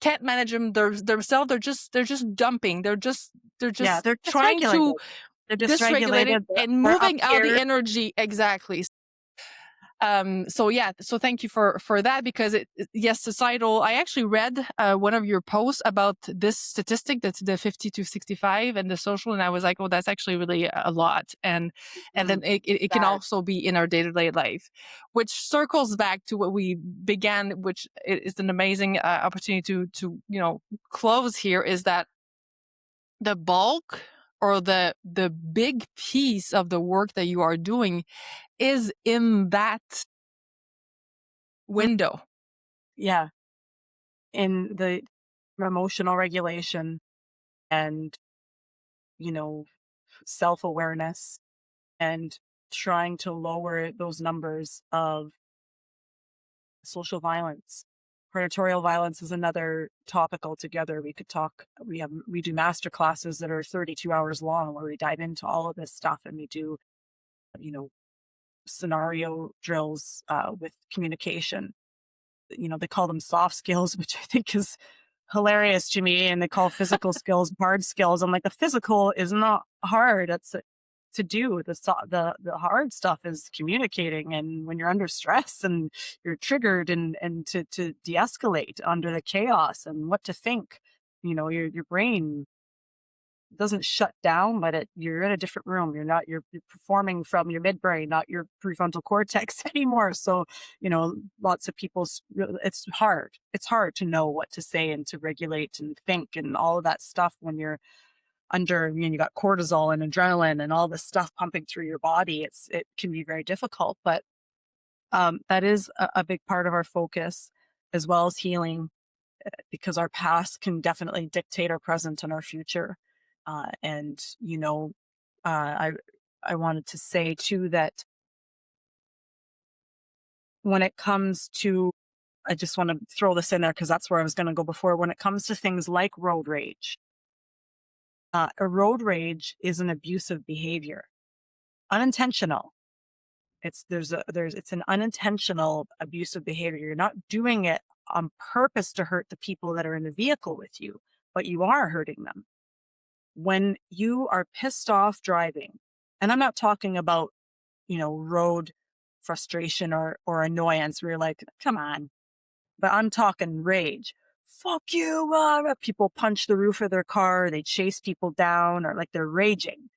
can't manage them themselves. They're just dumping. They're Yeah. just They're trying to dysregulated. They're dysregulate it dysregulated. and They're up moving out the here. energy. Exactly. So yeah, so thank you for that, because yes, societal. I actually read one of your posts about this statistic, that's the 50 to 65 and the social, and I was like, oh, that's actually really a lot. And then Mm, it can bad. also be in our day-to-day life, which circles back to what we began, which is an amazing opportunity to close here, is that the bulk, or the big piece of the work that you are doing is in that Mm, window. yeah. In the emotional regulation and, you know, self-awareness and trying to lower those numbers of social violence. Predatorial violence is another topic altogether. We could talk, we do master classes that are 32 hours long where we dive into all of this stuff, and we do, you know, scenario drills with communication. They call them soft skills, which I think is hilarious to me. And they call physical skills hard skills. I'm like, the physical is not hard. That's to do. The hard stuff is communicating, and when you're under stress and you're triggered, and to de-escalate under the chaos and what to think. Your brain doesn't shut down, but you're in a different room. You're performing from your midbrain, not your prefrontal cortex anymore. So, lots of it's hard. It's hard to know what to say and to regulate and think and all of that stuff when you're under, you got cortisol and adrenaline and all this stuff pumping through your body. It can be very difficult, but that is a big part of our focus, as well as healing, because our past can definitely dictate our present and our future. And I I wanted to say too that when it comes to, I just want to throw this in there because that's where I was going to go before. When it comes to things like road rage, a road rage is an abusive behavior, unintentional. It's an unintentional abusive behavior. You're not doing it on purpose to hurt the people that are in the vehicle with you, but you are hurting them. When you are pissed off driving, and I'm not talking about, road frustration or annoyance where you're like, come on, but I'm talking rage. Fuck you. People punch the roof of their car, they chase people down, or like they're raging.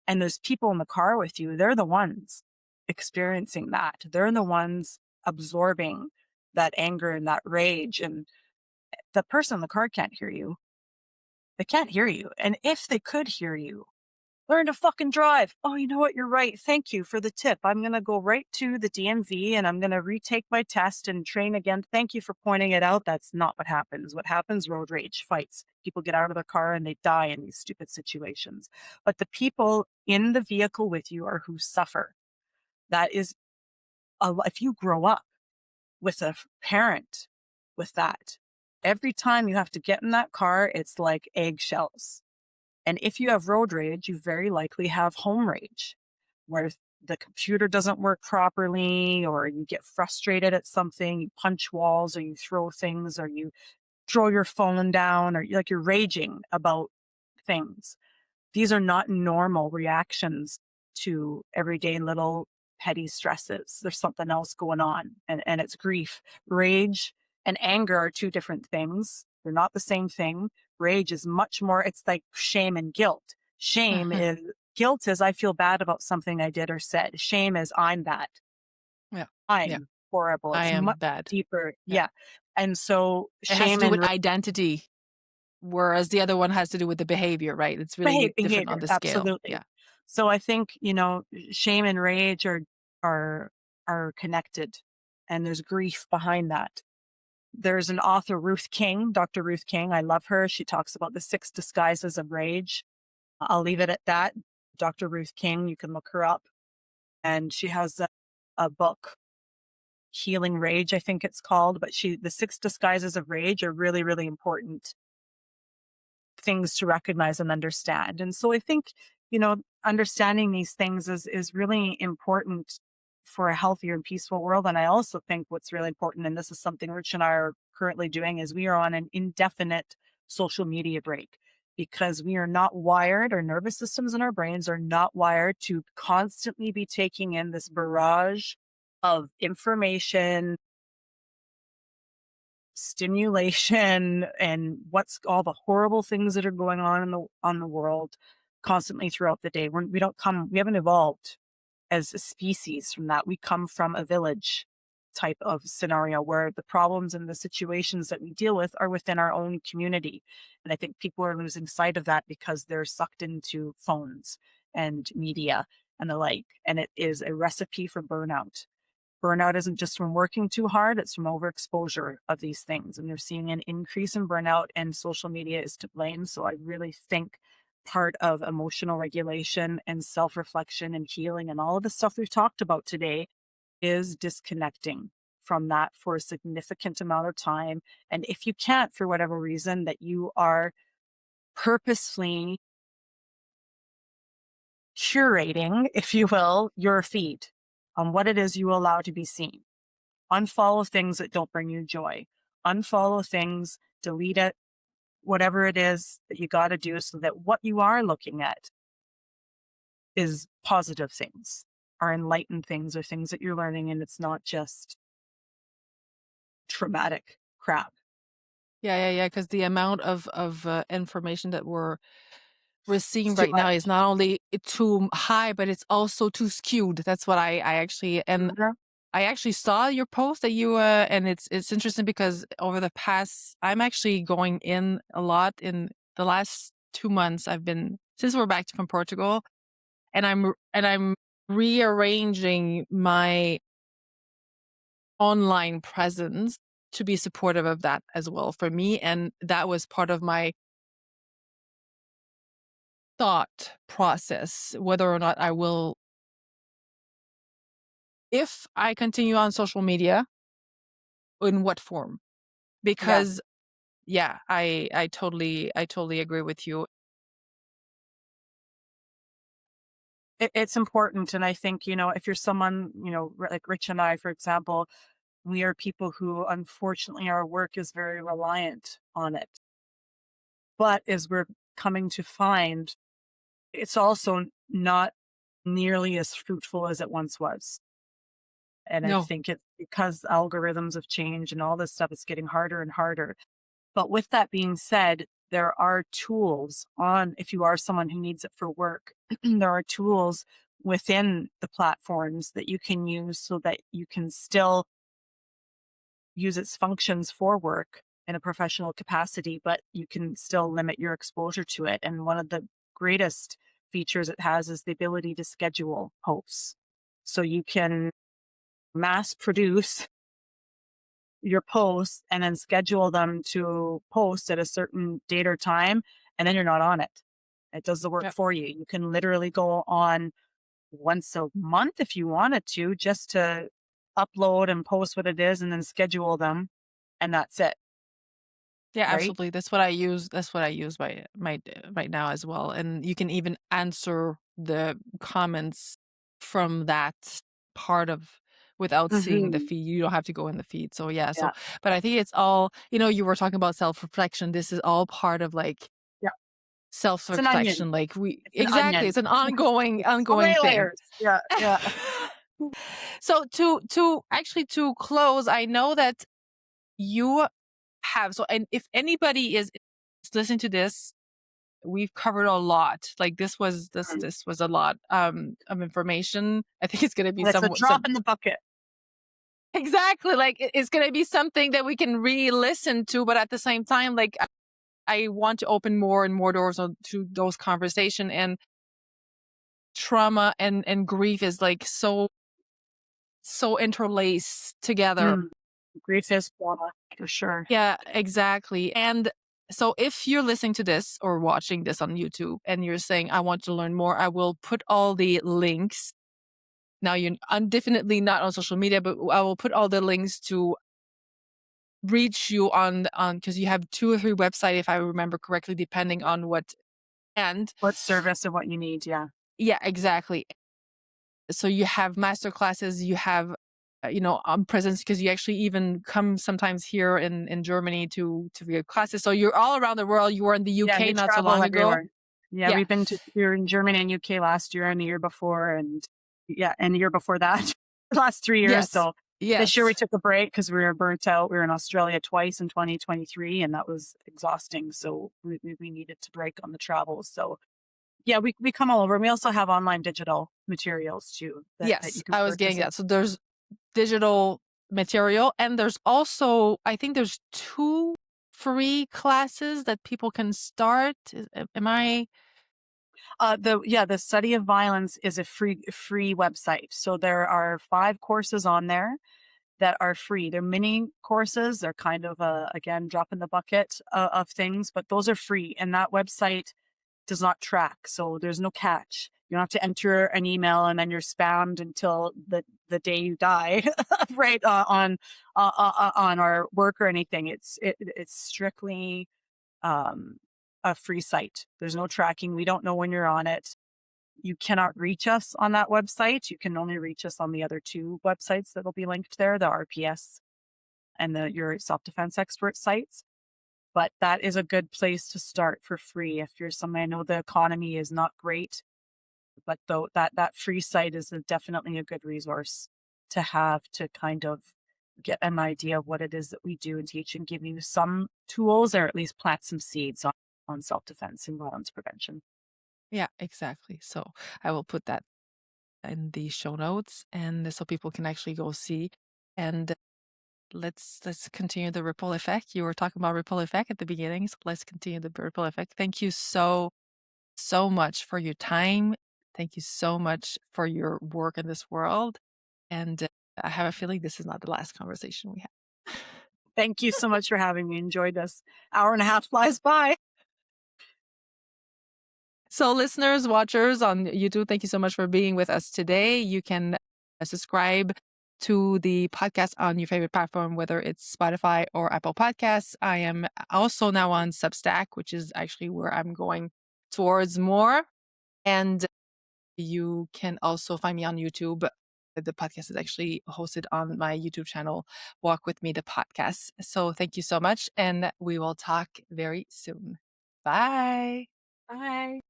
And there's people in the car with you. They're the ones experiencing that. They're the ones absorbing that anger and that rage. And the person in the car can't hear you. They can't hear you. And if they could hear you, learn to fucking drive. Oh, you know what? You're right. Thank you for the tip. I'm going to go right to the DMV and I'm going to retake my test and train again. Thank you for pointing it out. That's not what happens. What happens? Road rage, fights. People get out of their car and they die in these stupid situations. But the people in the vehicle with you are who suffer. That is, if you grow up with a parent with that, every time you have to get in that car, it's like eggshells. And if you have road rage, you very likely have home rage, where the computer doesn't work properly, or you get frustrated at something, you punch walls, or you throw things, or you throw your phone down, or you're raging about things. These are not normal reactions to everyday little petty stresses. There's something else going on, and it's grief. Rage and anger are two different things. They're not the same thing. Rage is much more, it's like shame and guilt. Mhm. Guilt is I feel bad about something I did or said. Shame is I'm bad. Yeah. Yeah. I'm horrible. I It's am much bad. deeper. Yeah. Yeah. And so It has to shame do and with identity, whereas the other one has to do with the behavior, right? It's really different on behavior, the scale. absolutely. Yeah. So I think, shame and rage are are connected, and there's grief behind that. There's an author, Ruth King, Dr. Ruth King. I love her. She talks about the 6 disguises of rage. I'll leave it at that. Dr. Ruth King, you can look her up. And she has a book, Healing Rage, I think it's called. But the 6 disguises of rage are really, really important things to recognize and understand. And so I think, understanding these things is really important for a healthier and peaceful world. And I also think what's really important, and this is something Rich and I are currently doing, is we are on an indefinite social media break, because we are not wired, our nervous systems and our brains are not wired to constantly be taking in this barrage of information, stimulation, and what's all the horrible things that are going on in the world constantly throughout the day. We haven't evolved as a species from that. We come from a village type of scenario where the problems and the situations that we deal with are within our own community. And I think people are losing sight of that because they're sucked into phones and media and the like. And it is a recipe for burnout. Burnout isn't just from working too hard, it's from overexposure of these things. And you're seeing an increase in burnout, and social media is to blame. So I really think part of emotional regulation and self reflection and healing and all of the stuff we've talked about today is disconnecting from that for a significant amount of time. And if you can't, for whatever reason, that you are purposefully curating, if you will, your feed on what it is you allow to be seen. Unfollow things that don't bring you joy. Unfollow things, delete it, whatever it is that you got to do so that what you are looking at is positive things, are enlightened things, or things that you're learning, and it's not just traumatic crap. Yeah, yeah, yeah. Because the amount of information that we're It's seeing too right now is much. not only too high, but it's also too skewed. That's what I actually and Mhm. I actually saw your post that you and it's interesting because over the past I'm actually going in a lot in the last 2 months. I've been since we're back from Portugal, and I'm rearranging my online presence to be supportive of that as well for me, and that was part of my thought process, whether or not I will if I continue on social media, in what form? Yeah, Because yeah, I totally agree with you. it's important. And I think, if you're someone, like Rich and I, for example, we are people who, unfortunately, our work is very reliant on it. But as we're coming to find, it's also not nearly as fruitful as it once was. And I No. think it's because algorithms have changed and all this stuff, it's getting harder and harder. But with that being said, there are tools on, if you are someone who needs it for work, there are tools within the platforms that you can use so that you can still use its functions for work in a professional capacity, but you can still limit your exposure to it. And one of the greatest features it has is the ability to schedule posts. So you can mass produce your posts and then schedule them to post at a certain date or time, and then you're not on it. It does the work Yep. for you. You can literally go on once a month if you wanted to, just to upload and post what it is and then schedule them, and that's it. Yeah, right? absolutely. That's what I use. That's what I use right now as well. And you can even answer the comments from that part of without seeing the Hmm. feed. You don't have to go in the feed. So yeah. So, Yeah. but I think it's all. You were talking about self reflection. This is all part of like Yeah. self It's an onion. reflection. Like we It's an exactly. onion. It's an ongoing So ongoing many thing. layers. Yeah. Yeah. So to actually to close, I know that you have so and if anybody is listening to this, we've covered a lot. Like this was a lot of information. I think it's gonna be And it's a drop some in the bucket. exactly like it's gonna be something that we can re-listen to, but at the same time, like I want to open more and more doors to those conversation and trauma and grief is like so interlaced together. Mm. Grief is trauma for sure. Yeah, exactly. And so if you're listening to this or watching this on YouTube and you're saying, I want to learn more, I will put all the links. Now I'm definitely not on social media, but I will put all the links to reach you on because you have 2 or 3 websites, if I remember correctly, depending on what and What service and what you need. Yeah. yeah, exactly. So you have master classes, you have on presence because you actually even come sometimes here in Germany to get classes. So you're all around the world. You were in the Yeah. UK We not so travel long ago. everywhere. Yeah. Yeah. We were in Germany and UK last year and the year before. And yeah. And the year before that, the last 3 years. Yes. So this year we Yes. took a break because we were burnt out. We were in Australia twice in 2023 and that was exhausting. So we needed to break on the travel. So yeah, we come all over. And we also have online digital materials too that Yes. you can I was getting purchase. that. So there's digital material and there's also I think there's 2 free classes that people can start. Am I The study of violence is a free website. So there are 5 courses on there that are free. They're mini courses. They're kind of again drop in the bucket of things, but those are free. And that website does not track, so there's no catch. You don't have to enter an email and then you're spammed until the day you die, right? On our work or anything. It's strictly um, a free site. There's no tracking. We don't know when you're on it. You cannot reach us on that website. You can only reach us on the other 2 websites that'll be linked there, the RPS and your self-defense expert sites. But that is a good place to start for free. If you're somebody, I know the economy is not great, but though that free site is definitely a good resource to have to kind of get an idea of what it is that we do and teach and give you some tools or at least plant some seeds on self-defense and violence prevention. yeah, exactly. So I will put that in the show notes and so people can actually go see and let's continue the ripple effect. You were talking about ripple effect at the beginning, so let's continue the ripple effect. Thank you so much for your time. Thank you so much for your work in this world. And I have a feeling this is not the last conversation we have. Thank you so much for having me. Enjoyed this. Hour and a half flies by. So, listeners, watchers on YouTube, thank you so much for being with us today. You can subscribe to the podcast on your favorite platform, whether it's Spotify or Apple Podcasts. I am also now on Substack, which is actually where I'm going towards more. And you can also find me on YouTube. The podcast is actually hosted on my YouTube channel, Walk With Me, the podcast. So thank you so much. And we will talk very soon. Bye. Bye.